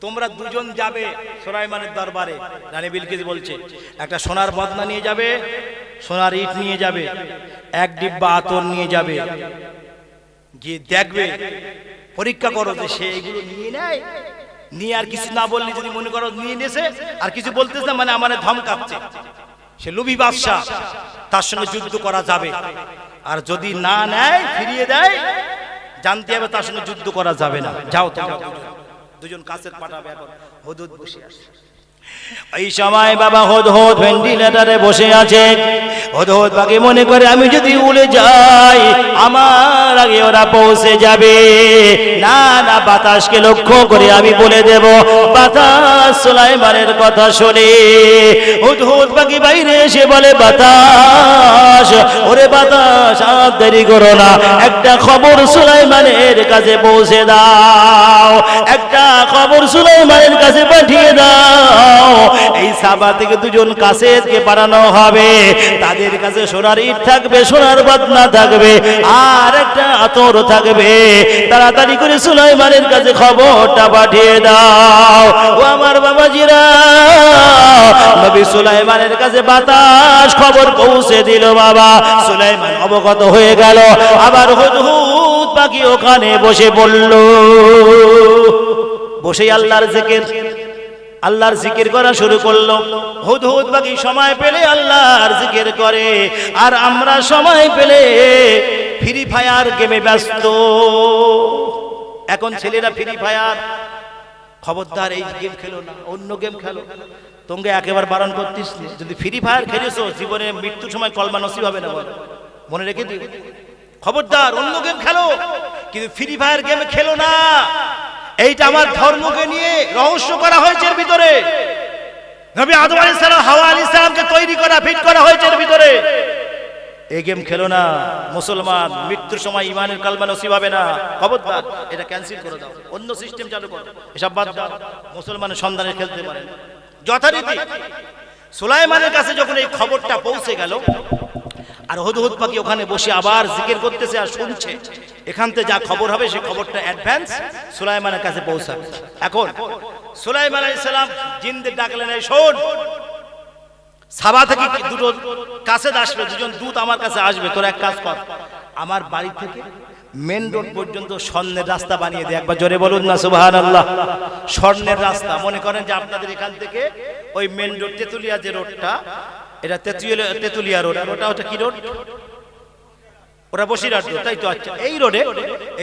তোমরা দুজন যাবে সুলাইমানের দরবারে। রানী বিলকিস বলছে একটা সোনার বদনা নিয়ে যাবে, সোনার ইট নিয়ে যাবে, এক ডিব্বা আতর নিয়ে যাবে, গিয়ে দেখবে, পরীক্ষা করো যে সে এগুলো নিয়ে নেয়, নিয়ে আর কিছু না বললে যদি মনে করো নিয়ে নিয়েছে আর কিছু বলতেছে না, মানে আমার ধমকাচ্ছে, সে লুভি বাদশা, তার সঙ্গে যুদ্ধ করা যাবে। আর যদি না নেয়, ফিরিয়ে দেয়, জানতে হবে তার সঙ্গে যুদ্ধ করা যাবে না। যাও তোমরা দুজন কাছে পাঠাবে। এখন হুদহুদ বসে আসে। এই সময় বাবা হুদহুদ ভেন্টিলেটরে বসে আছে। হুদহুদ বাকি মনে করে আমি যদি উড়ে যাই আমার আগে ওরা পৌঁছে যাবে। না না, বাতাসকে লক্ষ্য করে আমি বলে দেব, বাতাস সুলাইমানের কথা শুনে। হুদহুদ বাকি বাইরে এসে বলে, বাতাস, ওরে বাতাস, আর দেরি করো না, একটা খবর সুলাইমানের কাছে পৌঁছে দাও, একটা খবর সুলাইমানের কাছে পাঠিয়ে দাও। এই সাবা থেকে দুজন কাসেদকে পাঠানো হবে, তাদের কাছে সোনার ইট থাকবে, সোনার বদনা থাকবে, আর একটা আতর থাকবে। তাড়াতাড়ি করে সুলাইমানের কাছে খবরটা পাঠিয়ে দাও। ও আমার বাবাজিরা, নবী সুলাইমানের কাছে বাতাস খবর পৌঁছে দিল। বাবা সুলাইমান অবগত হয়ে গেল। আবার হুদহুদ পাখি ওখানে বসে পড়ল, বসে আল্লাহর জিকির করা শুরু করলো। হুদহুদ বাকি সময় পেলে আল্লাহর জিকির করে, আর আমরা সময় পেলে ফ্রি ফায়ার গেমে ব্যস্ত। এখন ছেলেরা ফ্রি ফায়ার, খবরদার এই গেম খেলো না, অন্য গেম খেলো। তোমরা একেবারে বারণ করতিস, যদি ফ্রি ফায়ার খেলেছো জীবনে মৃত্যুর সময় কলমা নসিব হবে না, বলো, মনে রেখে দিও। খবরদার অন্য গেম খেলো, কিন্তু ফ্রি ফায়ার গেম খেলো না। এইটা আমার ধর্মকে নিয়ে রহস্য করা হয়েছে এর ভিতরে। নবী আদম আলাইহিস সালাম, হাওয়া আলাইহিস সালামকে তৈরি করা, ফিট করা হয়েছে এর ভিতরে। এই গেম খেলো না মুসলমান, মৃত্যুর সময় ইমানের কালমা নসিব হবে না। খবরদার, এটা ক্যান্সেল করে দাও, অন্য সিস্টেম চালু করো, এসব বাদ দাও। মুসলমানের সন্তানে খেলতে পারে। যথারীতি সুলাইমানের কাছে যখন এই খবরটা পৌঁছে গেল, আর হুদহুদ পাখি ওখানে বসে আবার জিকির করতেছে আর শুনছে, এখান থেকে যা খবর হবে সেই খবরটা অ্যাডভান্স সুলাইমানের কাছে পৌঁছাবে। এখন সুলাইমান আলাইহিস সালাম জিনদের ডাকলেন, এই শোন, সাবা থেকে দুটো কাছে আসবে, দুজন দূত আমার কাছে আসবে, তোর এক কাজ কর, আমার বাড়ি থেকে মেন রোড পর্যন্ত স্বর্ণের রাস্তা বানিয়ে দে। একবার জোরে বলুন না সুবহানাল্লাহ। স্বর্ণের রাস্তা, মনে করেন যে আপনাদের এখান থেকে ওই মেন রোড, তেতুলিয়া যে রোডটা, এটা তেতুলিয়া রোড, আর ওটা কি রোড? ওরা বসিরহাট রোড, তাই তো? আচ্ছা, এই রোডে,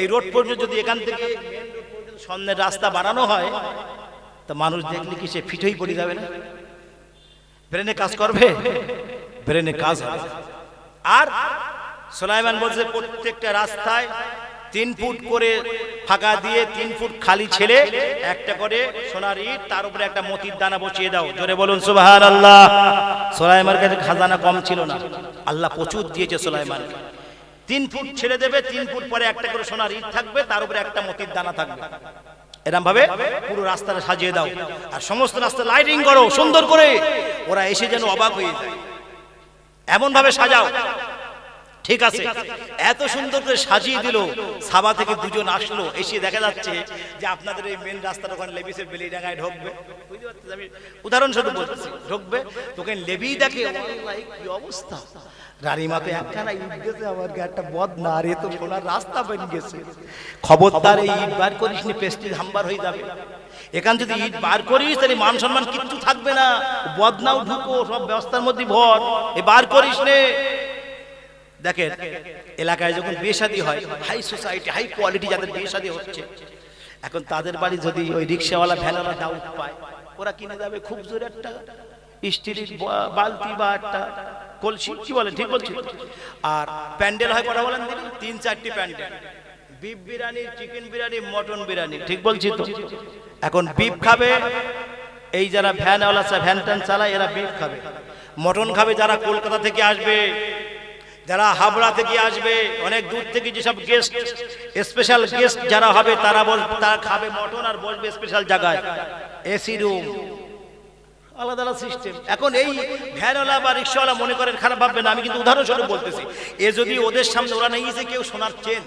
এই রোড পর্যন্ত যদি এখান থেকে স্বর্ণের রাস্তা বানানো হয়, তা মানুষ দেখলে কি সে ফিটেই পড়ে যাবে না? ব্রেনে কাজ করবে, ব্রেনে কাজ হবে। আর সুলাইমান বলছে প্রত্যেকটা রাস্তায় 3 ফুট করে ফাঁকা দিয়ে 3 ফুট খালি ছেড়ে একটা করে সোনার ইট, তার উপরে একটা মতির দানা বসিয়ে দাও। জোরে বলুন সুবহানাল্লাহ। সুলাইমানের কাছে খাজানা কম ছিল না, আল্লাহ প্রচুর দিয়েছে সুলাইমানকে। 3 ফুট ছেড়ে দেবে, 3 ফুট পরে একটা করে সোনার ইট থাকবে, তার উপরে একটা মতির দানা থাকবে। এরকম ভাবে পুরো রাস্তাটা সাজিয়ে দাও, আর সমস্ত রাস্তা লাইটিং করো সুন্দর করে, ওরা এসে যেন অবাক হয়ে যায়, এমন ভাবে সাজাও। ঠিক আছে, এত সুন্দর করে সাজিয়ে দিল। সাবা থেকে দুজন আসলো, এসে দেখা যাচ্ছে যে আপনাদের এই মেন রাস্তাটা ওখানে লেবিসের বেলিডাঙ্গায় ঢুকবে, বুঝতে পারছেন? আমি উদাহরণস্বরূপ বলতেছি, ঢুকবে তোকে লেবি দেখে কি অবস্থা, রানীমা তো একখানা ইট গেছে, আমার একটা বদনা, আর এ তো সোনার রাস্তা বেরিয়ে গেছে। খবরদার এই ইট বার করিস নি, পেস্টিজ হাম্বার হয়ে যাবে। এখান যদি ইট বার করিস তাহলে মান সম্মান কিচ্ছু থাকবে না, বদনাও ঢুকো, সব ব্যবস্থার মধ্যে ভর, এ বার করিস নে। দেখেন এলাকায় যখন বিয়ে শাদী হয়, হাই সোসাইটি হাই কোয়ালিটি যাদের বিয়ে শাদী হচ্ছে, এখন তাদের বাড়ি যদি ওই রিক্সাওয়ালা ভ্যানওয়ালা ডাউট পায়, ওরা কিনে যাবে খুব জোরে একটা স্টিলের বালতি বা একটা কলসি, কি বলেন ঠিক বলছি? আর প্যান্ডেল হয় কটা বলেন, 3-4টি pandal, beef biryani, chicken biryani, mutton biryani, ঠিক বলছি তো? এখন বিফ খাবে এই যারা ভ্যানওয়ালা ভ্যান ট্যান চালায়, এরা বিফ খাবে। মটন খাবে যারা কলকাতা থেকে আসবে, যারা হাবড়া থেকে আসবে, অনেক দূর থেকে যেসব গেস্ট, স্পেশাল গেস্ট যারা হবে, তারা খাবে মটন আর বসবে স্পেশাল জায়গায়, এসি রুম, আলাদা আলাদা সিস্টেম। এখন এই ভ্যানওয়ালা বা রিক্সাওয়ালা মনে করেন খারাপ ভাববেন, আমি কিন্তু উদাহরণস্বরূপ বলতেছি, এ যদি ওদের সামনে, ওরা নেই যে কেউ সোনার চেন,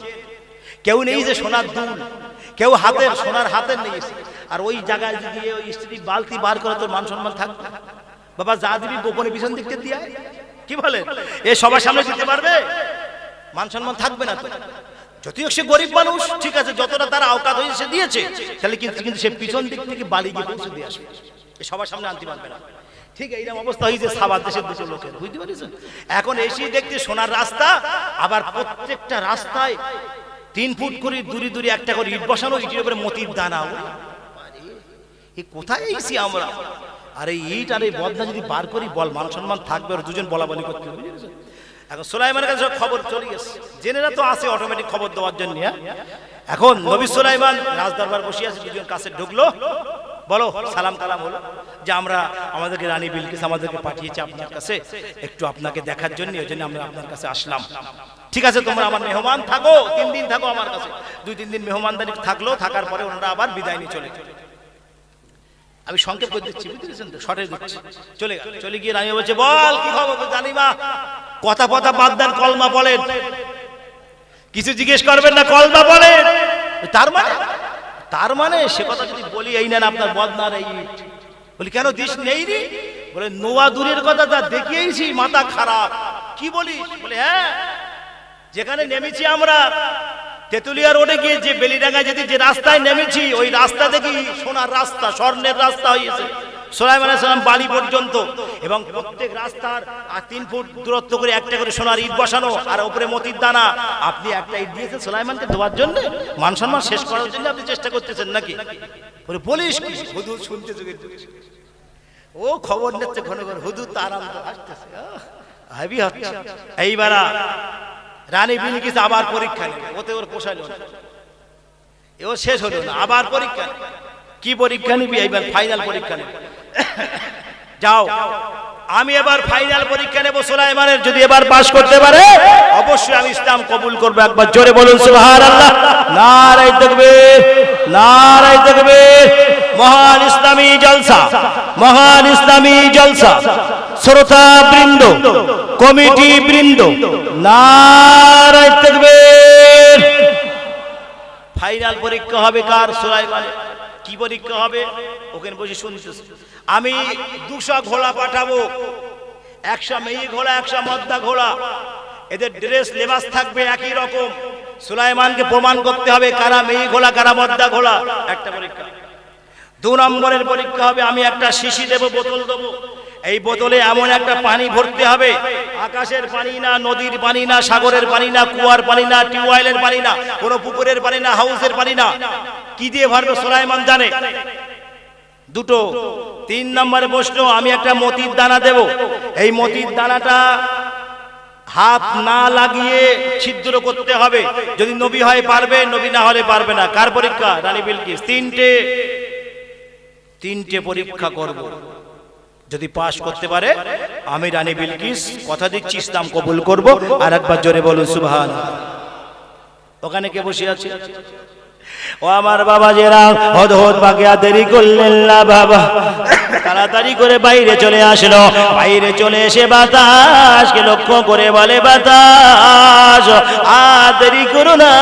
কেউ নেই যে সোনার দুল, কেউ হাতের সোনার হাতের নেই, আর ওই জায়গায় যদি ওই স্ত্রী বালতি বার করে, তোর মান সম্মান থাকবে? বাবা যা দিবি গোপনে পিছন দিকতে দিয়ে, কি বলে, এ সবার সামনে দিতে পারবে? মান সম্মান থাকবে না তো। যদিও সে গরিব মানুষ, ঠিক আছে, যতটা তার আওকাত হয়েছে সে দিয়েছে, তাহলে কিন্তু সে পিছন দিক থেকে বালি গিয়ে পৌঁছে দিয়ে আসবে, সবার সামনে আনতে পারবে না। ঠিক এইরকম অবস্থা হয়েছে সাবাদ দেশের দুটো লোকের, বুঝতে পারছেন? এখন এসে দেখতে সোনার রাস্তা, আবার প্রত্যেকটা রাস্তায় 3 ফুট করে দূরে দূরে একটা করে ইট বসানো, ইটের উপরে মতির দানা। এ কোথায় এসেছি আমরা? আর এই ইট আর এই বদনা যদি বার করি, বল মান সম্মান থাকবে? আর দুজন বলা বলি করতে হবে। এখন সুলাইমানের কাছে খবর চলে গেছে, জেনেরা তো আসে অটোমেটিক খবর দেওয়ার জন্য। এখন নবী সুলাইমান রাজদরবার বসে আছে, দুজন কাছে ঢুকলো, বলো সালাম কালাম হলো যে আমরা, আমাদেরকে রানী বিলকিস আমাদেরকে পাঠিয়েছে আপনার কাছে একটু আপনাকে দেখার জন্য, ওই জন্য আমরা আপনার কাছে আসলাম। ঠিক আছে, তোমরা আমার মেহমান থাকো, 3 দিন থাকো আমার কাছে। 2-3 দিন মেহমানদারি থাকলো, থাকার পরে ওনারা আবার বিদায় নিয়ে চলে গেল। আমি সংক্ষেপ করে দিচ্ছি, বুঝতেছেন তো, শর্টে দিচ্ছি। চলে গিয়ে রানী বলছে, বল কি খবর? জানি মা, কথা বাদ দেন, কলমা বলেন, কিছু জিজ্ঞেস করবেন না, কলমা বলেন। তার মানে সে কথা যদি বলি, এই নেন আপনার বদনার এই ইট। বলি কেন দিস নেই নি? বলে নোয়া দূরের কথা, যা দেখিয়েছি মাথা খারাপ। কি বলিস? বলে হ্যাঁ, যেখানে নেমেছি আমরা তেতুলিয়া রোডে গিয়ে যে বেলিডাঙ্গা যেতে যে রাস্তায় নেমেছি, ওই রাস্তা দেখি সোনার রাস্তা, স্বর্ণের রাস্তা হয়েছে সুলাইমান আলাইহিস সালাম বাড়ি পর্যন্ত, এবং প্রত্যেক রাস্তার 3 ফুট দূরত্ব করে একটা করে সোনার ইট বসানো, আর উপরে মতির দানা। আপনি একটা ইট দিয়েছেন সুলাইমানকে দেওয়ার জন্য, মান সম্মান শেষ করার জন্য আপনি চেষ্টা করতেছেন নাকি? বলে বলিস কি? হুজুর শুনতে যুগের যুগে ও খবর নিচ্ছে ঘন ঘন, হুজুর তার আরাম তো আসতেছে, হাবি হচ্ছে। এইবার রানী বিলকিস আবার পরীক্ষা নেবে, ওতে ওর পোষাইল না, এও শেষ হলো না, আবার পরীক্ষা। কি পরীক্ষা নিবি? এইবার ফাইনাল পরীক্ষা নেবে। যাও, আমি এবার ফাইনাল পরীক্ষা নেব সুলাইমানের, যদি এবার পাস করতে পারে অবশ্যই আমি ইসলাম কবুল করব। একবার জোরে বলুন সুবহানাল্লাহ। নারায়ে তাকবীর, নারায়ে তাকবীর। মহান ইসলামী জলসা, মহান ইসলামী জলসা, শ্রোতা বৃন্দ, কমিটি বৃন্দ, নারায়ে তাকবীর। ফাইনাল পরীক্ষা হবে কার? সুলাইমানের। কি পরীক্ষা হবে? ওখানে বসে শুনতেছে। আমি 200 ঘোড়া পাঠাবো, 100 মেয়ে ঘোড়া, 100 মদ্দা ঘোড়া। এদের ড্রেস লেবাস থাকবে একই রকম। সুলাইমানকে প্রমাণ করতে হবে কারা মেয়ে ঘোড়া, কারা মদ্দা ঘোড়া। একটা পরীক্ষা। 2 নম্বরের পরীক্ষা হবে, আমি একটা শিশি দেব, বোতল দেবো। এই বোতলে এমন একটা পানি ভরতে হবে, আকাশের পানি না, নদীর পানি না, সাগরের পানি না, কুয়ার পানি না, টিউবওয়েলের পানি না, কোনো পুকুরের পানি না, হাউসের পানি না। কি দিয়ে ভরবে সুলাইমান জানে। 2। 3 নম্বরে প্রশ্ন, আমি একটা মতির দানা দেব। এই মতির দানাটা হাত না লাগিয়ে ছিদ্র করতে হবে। যদি নবী হয় পারবে, নবী না হলে পারবে না। কার পরীক্ষা? রানী বিলকিস। 3টে পরীক্ষা করব। যদি পাস করতে পারে আমি রানী বিলকিস কথা দিচ্ছি ইসলাম কবুল করব। আর একবার জোরে বলুন সুবহানাল্লাহ। ওখানে কে বসে আছে? ও আমার বাবা, যেরা হদ বাকিয়া দেরি করলেন না বাবা, তাড়াতাড়ি করে বাইরে চলে আসলো। বাইরে চলে এসে বাতাসকে লক্ষ্য করে বলে, বাতাস আর দেরি করো না,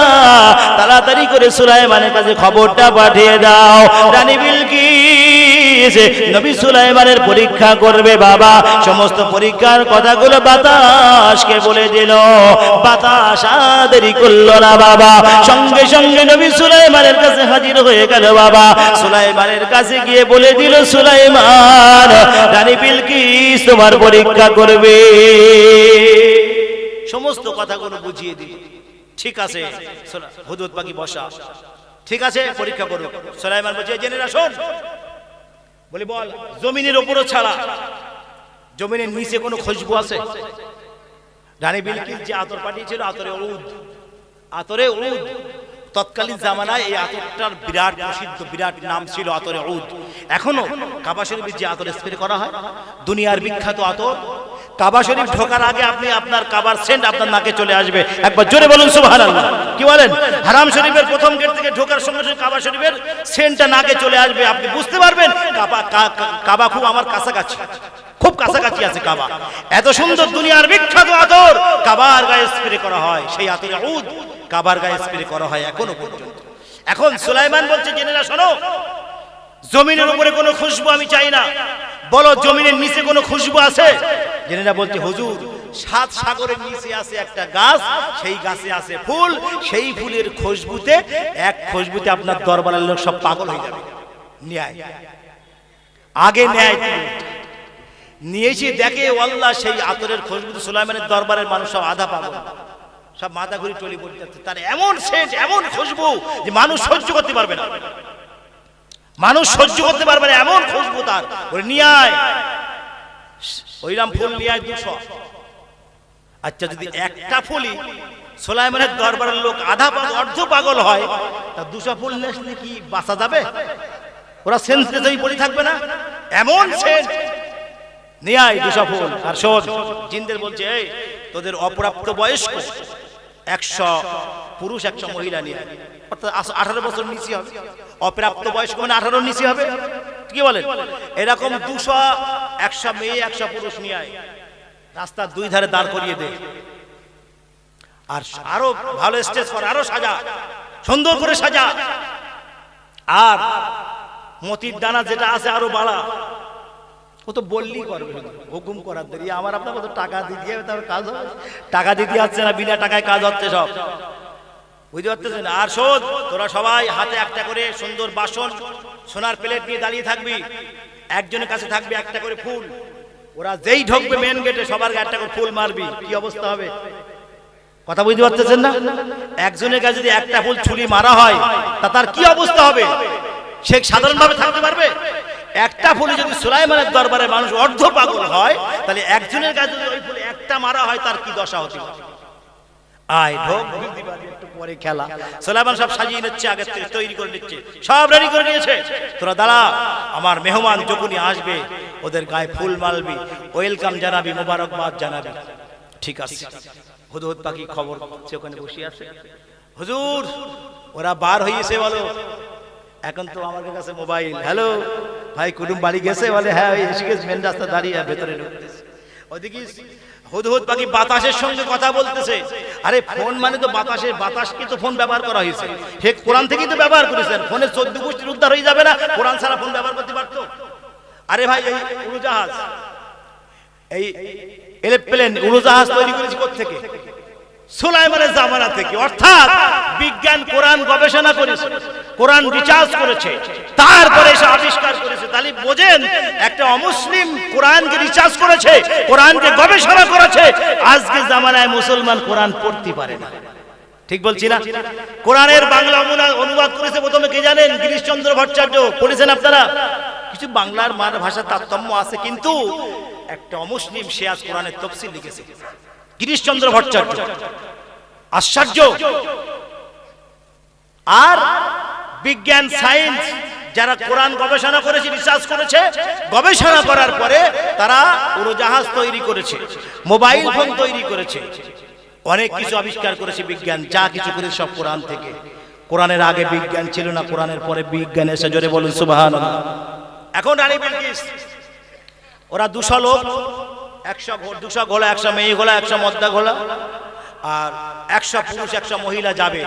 তাড়াতাড়ি করে সুলাইমানের কাছে খবরটা পাঠিয়ে দাও। রানী বিলকিস নবী সুলাইমানের পরীক্ষা করবে বাবা। সমস্ত পরীক্ষার কথাগুলো বাতাসকে বলে দিল। বাতাস আর দেরি করলো না বাবা, সঙ্গে সঙ্গে নবী সুলাইমানের কাছে হাজির হয়ে গেল বাবা। সুলাইমানের কাছে গিয়ে বলে দিল, সুলাইমান রানী বিলকিস তোমার পরীক্ষা করবে। সমস্ত কথাগুলো বুঝিয়ে দিল। ঠিক আছে হুদহুদ পাখি বসা, ঠিক আছে পরীক্ষা করুক। সুলাইমান বলছে জেনে না শোন, বলি বল জমিনের উপরও ছাড়া জমিনের নিচে কোনো খুশবু আছে? রানী বিলকিস যে আতর পাঠিয়েছিল আতরে উদ, তৎকালীন জামানায় এই আতরটার বিরাট প্রসিদ্ধ, বিরাট নাম ছিল আতরে উদ। এখনো কাবা শরীফে যে আতর স্প্রে করা হয়, দুনিয়ার বিখ্যাত আতর, কাবা শরীফ ঢোকার আগে আপনি আপনার কাবার সেন্ট আপনার নাকে চলে আসবে। একবার জোরে বলুন সুবহানাল্লাহ। কি বলেন? হারাম শরীফের প্রথম গেট থেকে ঢোকার সঙ্গে সঙ্গে কাবা শরীফের সেন্টটা নাকে চলে আসবে। আপনি বুঝতে পারবেন কাবা খুব আমার কাছাকাছি, খুব কাছাকাছি আছে কাবা। এত সুন্দর দুনিয়ার বিখ্যাত আতর কাবার গায়ে স্প্রে করা হয়, সেই আতরে উদ কাবার গায়ে স্প্রে করা হয় এখনো পর্যন্ত। এখন সুলাইমান বলছে জেনে না শোনো, জমিনের উপরে কোনো খুশবু আমি চাই না, বলো জমিনের নিচে কোনো খুশবু আছে? জেনে না বলছে হুজুর 7 সাগরের নিচে আছে একটা গাছ, সেই গাছে আছে ফুল, সেই ফুলের খুশবুতে এক খুশবুতে আপনার দরবারের লোক সব পাগল হয়ে যাবে। ন্যায় আগে ন্যায় নিয়েছি, দেখে আল্লাহ সেই আতরের খুশবুতে সুলাইমানের দরবারের মানুষ সব আধা পাগল, সব মাথা ঘুরে টলি পড়ে যাচ্ছে। তার এমন সেন্ট, এমন খুশবু যে মানুষ সহ্য করতে পারবে না, মানুষ সহ্য করতে পারবে না, এমন খুশবু তার। ওরে নিয়ে আয়, ওইরাম ফুল নিয়ে আয় 200। আচ্ছা যদি একটা ফুলই সুলাইমানের দরবারের লোক আধা পাগল অর্ধ পাগল হয়, তা 200 ফুল নেসলে কি বাঁচা যাবে? ওরা সেন্সলেসই পড়ে থাকবে না, এমন সেন্ট। নিয়ে আয় 200 ফুল। আর শোন, জিনদের বলছে এই তোদের অপ্রাপ্ত বয়স্ক 100 পুরুষ 100 মহিলা নিয়ে, অর্থাৎ 18 বছর নিচে হবে। অপ্রাপ্ত বয়স্ক মানে 18 নিচে হবে। কি বলেন? এরকম 200 100 মেয়ে 100 পুরুষ নিয়ে আয়, রাস্তার 2 ধারে দাঁড় করিয়ে দে, আর আরো ভালো স্টেজ কর, আরো সাজা, সুন্দর করে সাজা, আর মতির দানা যেটা আছে আরো বাড়া। ও তো বললেই করবে, হুকুম করার দেরি। আমার আপনার কত টাকা দিতে হবে, তার কাজ হবে? টাকা দিতে যাচ্ছে না, বিনা টাকায় কাজ হচ্ছে সব, বুঝতে পারতেছেন? আর শোধ, তোরা সবাই হাতে একটা করে সুন্দর বাসন, সোনার প্লেট নিয়ে দাঁড়িয়ে থাকবি, একজনের কাছে থাকবে একটা করে ফুল। ওরা যেই ঢুকবে মেন গেটে সবার গায়ে একটা করে ফুল মারবি। কি অবস্থা হবে? কথা বুঝতে পারতেছেন না? একজনের কাছে যদি একটা ফুল ছুরি মারা হয়, তা তার কি অবস্থা হবে? সে সাধারণভাবে থাকতে পারবে? একটা ফুলে যদি সুলাইমানের দরবারে মানুষ অর্ধ পাগল হয়, তাহলে একজনের কাছে যদি ওই ফুলে একটা মারা হয়, তার কি দশা হতে পারে? আয় ঢোক, একটু পরে খেলা। সুলাইমান সব সাজিয়ে নিচ্ছে, আগে থেকে তৈরি করে নিচ্ছে, সব রেডি করে নিয়েছে। তোরা দাঁড়া, আমার মেহমান যখনই আসবে ওদের গায়ে ফুল মারবি, ওয়েলকাম জানাবি, মোবারকবাদ জানাবি। ঠিক আছে। হুদহুদ পাখি খবর পাচ্ছে, ওখানে বসে আছে। হুজুর ওরা বার হয়েছে, বলো। এখন তো আমার কাছে মোবাইল, হ্যালো ভাই কুটুম বাড়ি গেছে? বলে হ্যাঁ এসে গেছে, মেন রাস্তা দাঁড়িয়ে ভেতরে ঢুকতেছে। ওদিকে হুদহুদ পাখি বাতাসের সঙ্গে কথা বলতেছে। আরে ফোন মানে তো বাতাসের, বাতাসকে তো ফোন ব্যবহার করা হয়েছে, সে কোরআন থেকেই তো ব্যবহার করেছেন। ফোনের 14 গোষ্ঠীর উদ্ধার হয়ে যাবে না? কোরআন ছাড়া ফোন ব্যবহার করতে পারতো? আরে ভাই এই উড়োজাহাজ, এই এরোপ্লেন উড়োজাহাজ তৈরি করেছে কোত্থেকে? সুলাইমানের জামানা থেকে। অর্থাৎ বিজ্ঞান কোরআন গবেষণা করেছে, কোরআন রিসার্চ করেছে, তারপরে এসে আবিষ্কার করেছে। তাহলে বোঝেন, একটা অমুসলিম কোরআনকে রিসার্চ করেছে, কোরআনকে গবেষণা করেছে। আজকে জামানায় মুসলমান কোরআন পড়তে পারে না। ঠিক বলছি না? কোরআনের বাংলা অনুবাদ করেছে প্রথমে কে জানেন? গিরিশচন্দ্র ভট্টাচার্য। পড়েছেন আপনারা? কিছু বাংলার ভাষার তারতম্য আছে, কিন্তু একটা অমুসলিম সে আজ কোরআনের তফসির লিখেছে, গিরিশচন্দ্র ভট্টাচার্য। আশ্চর্য। আর বিজ্ঞান সায়েন্স যারা কোরআন গবেষণা করেছে, রিসার্চ করেছে, গবেষণা করার পরে তারা উড়োজাহাজ তৈরি করেছে, মোবাইল ফোন তৈরি করেছে, অনেক কিছু আবিষ্কার করেছে বিজ্ঞান। যা কিছু করেছে সব কোরআন থেকে। কোরআনের আগে বিজ্ঞান ছিল না, কোরআনের পরে বিজ্ঞান এসে। জোরে বলুন সুবহানাল্লাহ। এখন রানী বিলকিস, ওরা 200 লোক, 200 ঘোড়া, 100 মেয়ে ঘোড়া, 100 মদ্দা ঘোড়া, আর 100 পুরুষ 100 মহিলা যাবে।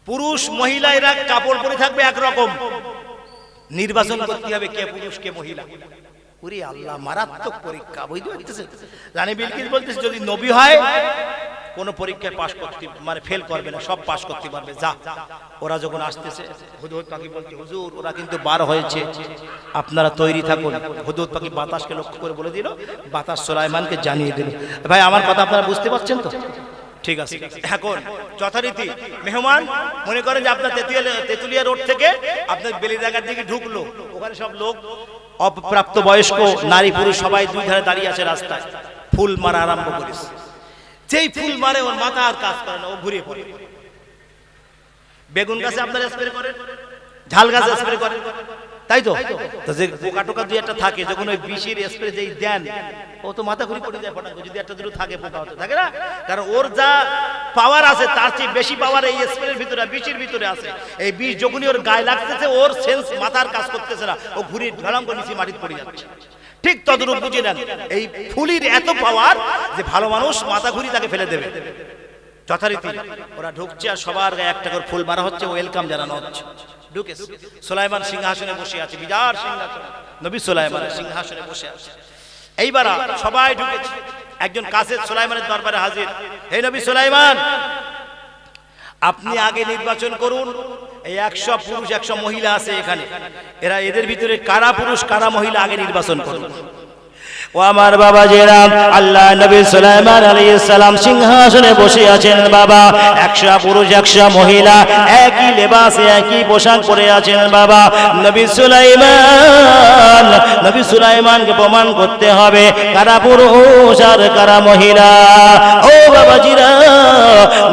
পুরুষ মহিলা এরা কাপড় পরে থাকবে একরকম, নির্বাচন করতে হবে কে পুরুষ কে মহিলা। ওরে আল্লাহ, মারাত্মক পরীক্ষা, বুঝতে পারতেছেন? রানী বিলকিস বলতেছে যদি নবী হয় কোনো পরীক্ষায় পাশ করতে মানে ফেল করবে না, সব পাশ করতে পারবে। যা ওরা যখন আসতেছে হুদহুদ পাখি বলছে হুজুর ওরা কিন্তু বার হয়েছে, আপনারা তৈরি থাকুন। হুদহুদ পাখি বাতাসকে লক্ষ্য করে বলে দিল, বাতাস সুলাইমানকে জানিয়ে দিল। ভাই আমার কথা আপনারা বুঝতে পারছেন তো? ঠিক আছে। এখন যথারীতি মেহমান মনে করেন যে আপনার তেতুলিয়া রোড থেকে আপনার বেলিদাগার দিকে ঢুকলো, ওখানে সব লোক অপ্রাপ্ত বয়স্ক নারী পুরুষ সবাই দুই ধারে দাঁড়িয়ে আছে রাস্তায়, ফুল মারা আরম্ভ করেছে। যেই ফুল মারে ওর মাথা আর কাজ করে না, ও ঘুরিয়ে পড়ে। বেগুন গাছে আপনারা স্প্রে করেন, ঝাল গাছে স্প্রে করেন, তাই তো? যে পোকা টোকা দুই একটা থাকে, যখন ওই বিষের স্প্রে যেই দেন ও তো মাথা ঘুরি পড়ে যায় ফটাক, যদি একটা দুটো থাকে পোকা হতে থাকে না, কারণ ওর যা পাওয়ার আছে তার চেয়ে বেশি পাওয়ার এই স্প্রের ভিতরে বিষের ভিতরে আছে। এই বিষ যখনই ওর গায়ে লাগতেছে ওর সেন্স মাথার কাজ করতেছে না, ও ঘুরে ঢালাম করে নিচে মাটিতে পড়ে যাচ্ছে। ঠিক তদরূপ বুঝে নেন, এই ফুলির এত পাওয়ার যে ভালো মানুষ মাথা ঘুরি তাকে ফেলে দেবে। যথারীতি ওরা ঢুকছে আর সবার গায়ে একটা করে ফুল মারা হচ্ছে, ওয়েলকাম জানানো হচ্ছে। ঢুকে সুলাইমান সিংহাসনে বসে আছে, বিরাট সিংহাসন, নবী সুলাইমানের সিংহাসনে বসে আছে। এইবার সবাই ঢুকেছে, একজন কাসেদ সুলাইমানের দরবারে হাজির। হে নবী সুলাইমান, আপনি আগে নির্বাচন করুন। এই 100 পুরুষ 100 মহিলা আছে এখানে, এদের ভিতরে কারা পুরুষ কারা মহিলা আগে নির্বাচন করুন। ও আমার বাবাজিরা, আল্লাহ নবী সুলাইমান আলাইহিস সালাম সিংহাসনে বসে আছেন বাবা। 100 পুরুষ 100 মহিলা একই লেবাসে একই পোশাক পরে আছেন বাবা। নবী সুলাইমানকে প্রমাণ করতে হবে কারা পুরুষ আর কারা মহিলা। ও বাবাজিরা,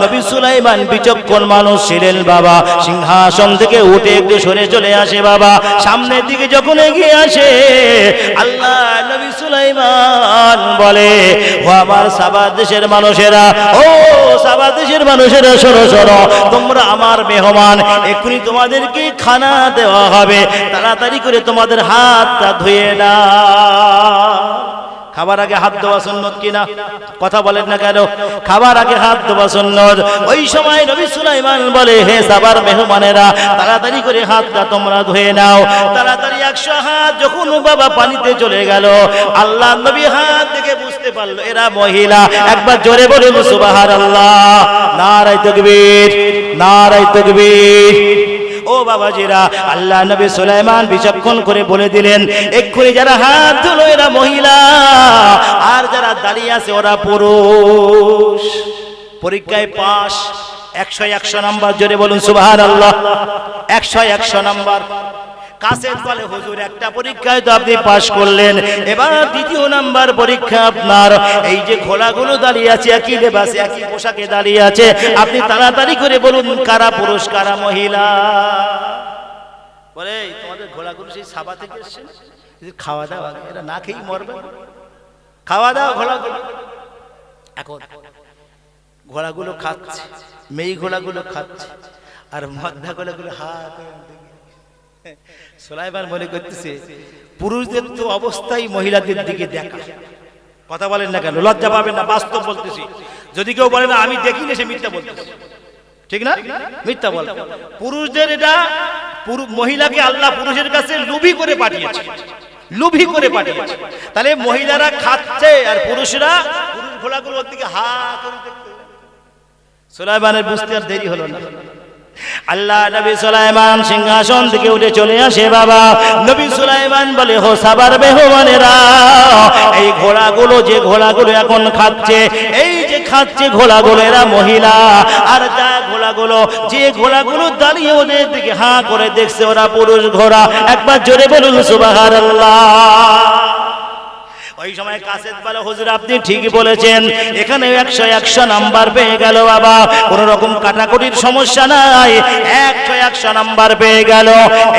নবী সুলাইমান বিচক্ষণ মানুষ ছিলেন বাবা। সিংহাসন থেকে উঠে একটু সরে চলে আসে বাবা, সামনের দিকে যখন এগিয়ে আসে আল্লাহ নবী সুলাইমান বলে, ও আমার সাবা দেশের মানুষেরা, ও সাবা দেশের মানুষেরা, শোনো শোনো, তোমরা আমার মেহমান, এক্ষুনি তোমাদেরকে খানা দেওয়া হবে, তাড়াতাড়ি করে তোমাদের হাতটা ধুয়ে না। খাবার আগে হাত ধোয়া সুন্নত কিনা? কথা বলেন না কেন? খাবার আগে হাত ধোয়া সুন্নত। ওই সময় নবী সুলাইমান বলে, হে সাবার মেহমানেরা, তাড়াতাড়ি করে হাতটা তোমরা ধুয়ে নাও। তাড়াতাড়ি 100 হাত যখন বাবা পানিতে চলে গেল, আল্লাহ নবী হাত দেখে বুঝতে পারলো এরা মহিলা। একবার জোরে বলুন সুবহানাল্লাহ, নারায়ে তাকবীর, নারায়ে তাকবীর। ও বাবাজিরা, আল্লাহ নবী সুলাইমান বিচক্ষণ করে বলে দিলেন, এক্ষুনি যারা হাত ধুলো এরা মহিলা, আর যারা দাঁড়িয়ে আছে ওরা পুরুষ। পরীক্ষায় পাস 100 নাম্বার, জোরে বলুন সুবহানাল্লাহ, 100 নাম্বার। কাসেদ বলে, হুজুর একটা পরীক্ষায় তো আপনি পাস করলেন, এবার দ্বিতীয় নাম্বার পরীক্ষা আপনার। এই যে ঘোড়াগুলো দাঁড়িয়ে আছে একই লেবাসে একই পোশাকে দাঁড়িয়ে আছে, আপনি তাড়াতাড়ি করে বলুন কারা পুরুষ কারা মহিলা। বলে, তোমাদের ঘোড়াগুলো সেই সাবা থেকে এসেছে, খাওয়া দাওয়া এরা না খেয়েই মরবে, খাওয়া দাওয়া ঘোড়াগুলো। এখন ঘোড়াগুলো খাচ্ছে, মেয়ে ঘোড়াগুলো খাচ্ছে, আর মধ্যা ঘোড়াগুলো হাত। সুলাইমান মনে করতেছে পুরুষদের তো অবস্থাই মহিলাদের দিকে দেখা। কথা বলেন না কেন? লজ্জা পাবেন না, বাস্তব বলতেছি। যদি কেউ বলে না আমি দেখিনি, সে মিথ্যা বলতেছে, ঠিক না? মিথ্যা বল। পুরুষদের এটা, মহিলাকে আল্লাহ পুরুষের কাছে লুভি করে পাঠিয়েছে, লুভি করে পাঠিয়েছে। তাহলে মহিলারা খাচ্ছে আর পুরুষরা পুরুষ ঘোড়াগুলোর দিকে হা করে দেখতে। সুলাইমানের বুঝতে আর দেরি হলো না। আল্লাহ নবী সুলাইমান সিংহাসন থেকে উঠে চলে আসে বাবা। নবী সুলাইমান বলে, হো সাবার মেহমানেরা, এই ঘোড়াগুলো যে ঘোড়াগুলো এখন খাচ্ছে, এই যে খাচ্ছে ঘোড়াগুলো এরা মহিলা, আর যা ঘোড়াগুলো যে ঘোড়াগুলো দাঁড়িয়ে ওদের দিকে হাঁ করে দেখছে ওরা পুরুষ ঘোড়া। একবার জোরে বলুন সুবহানাল্লাহ। ওই সময় কাসেদ বলে, হুজুর আপনি ঠিক বলেছেন, এখানে 100 নাম্বার পেয়ে গেল বাবা, কোন রকম কাটাকুটির সমস্যা নাই, 100 নাম্বার পেয়ে গেল।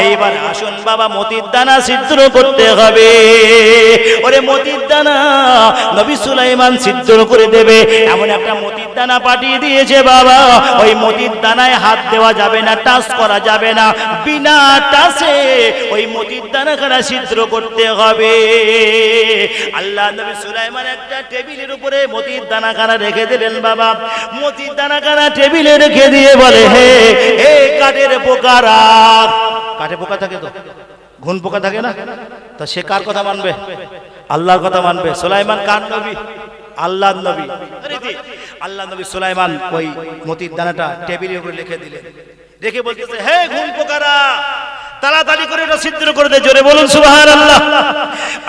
এইবার আসুন বাবা, মতির দানা সিদ্ধ করতে হবে। ওরে মতির দানা নবী সুলাইমান সিদ্ধ করে দেবে, এমন একটা মতির দানা পাঠিয়ে দিয়েছে বাবা। ওই মতির দানায় হাত দেওয়া যাবে না, টাচ করা যাবে না, বিনা টাচে ওই মতির দানাখানা সিদ্ধ করতে হবে। আল্লাহ নবী সুলাইমান একটা টেবিলের উপরে মতির দানাখানা রেখে দিলেন বাবা। মতির দানাখানা টেবিলে রেখে দিয়ে বলে, হে হে কাঠের পোকারা, কাঠে পোকা থাকে তো, ঘুন পোকা থাকে না, তা সে কার কথা মানবে? আল্লাহর কথা মানবে। সুলাইমান কার নবী? আল্লাহর নবী। আল্লাহ নবী সুলাইমান ওই মতির দানাটা টেবিলের উপরে রেখে দিলেন, রেখে বলতেছে, হে ঘুম পোকারা, তাড়াতাড়ি করে এটা ছিদ্র করে দে। জোরে বলুন সুবহানাল্লাহ।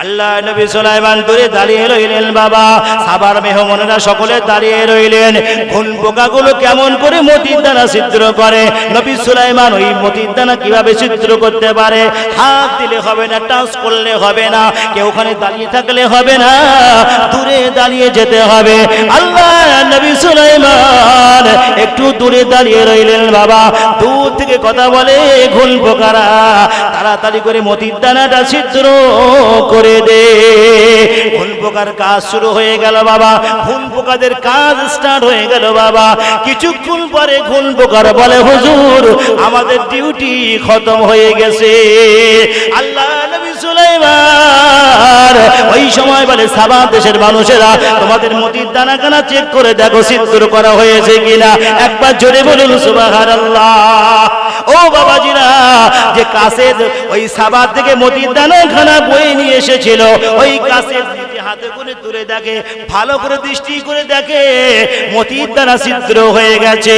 আল্লাহ নবী সুলাইমান দূরে দাঁড়িয়ে রইলেন বাবা, সাবার মেহমানেরা সকলে দাঁড়িয়ে রইলেন। ঘুম পোকাগুলো কেমন করে মতির দানা ছিদ্র করে, নবী সুলাইমান ওই মতির দানা কিভাবে ছিদ্র করতে পারে, হাত দিলে হবে না, টাচ করলে হবে না, কেউ ওখানে দাঁড়িয়ে থাকলে হবে না, দূরে দাঁড়িয়ে যেতে হবে। আল্লাহ নবী সুলাইমান একটু দূরে দাঁড়িয়ে রইলেন বাবা, দূর থেকে কথা বলে, ঘুম পোকারা তাড়াতাড়ি করে মতির দানাটা ছিদ্র করে দে। ঘুন পোকার কাজ শুরু হয়ে গেল বাবা, ঘুন পোকাদের কাজ স্টার্ট হয়ে গেল বাবা। কিছুক্ষণ পরে ঘুন পোকার বলে, হুজুর আমাদের ডিউটি খতম হয়ে গেছে। আল্লাহ নবী সুলাইমান ওই সময় বলে, সাবা দেশের মানুষেরা তোমাদের মতির দানা কানা চেক করে দেখো ছিদ্র করা হয়েছে কিনা, একবার জোরে বলুন সুবহানাল্লাহ। ও বাবাজিরা, যে কাছের ওই সাবার থেকে মতির দানা খানা বয়ে নিয়ে এসেছিল, ওই কাছের হাতে করে তুলে দেখে, ভালো করে দৃষ্টি করে দেখে, মতির দানা ছিদ্র হয়ে গেছে।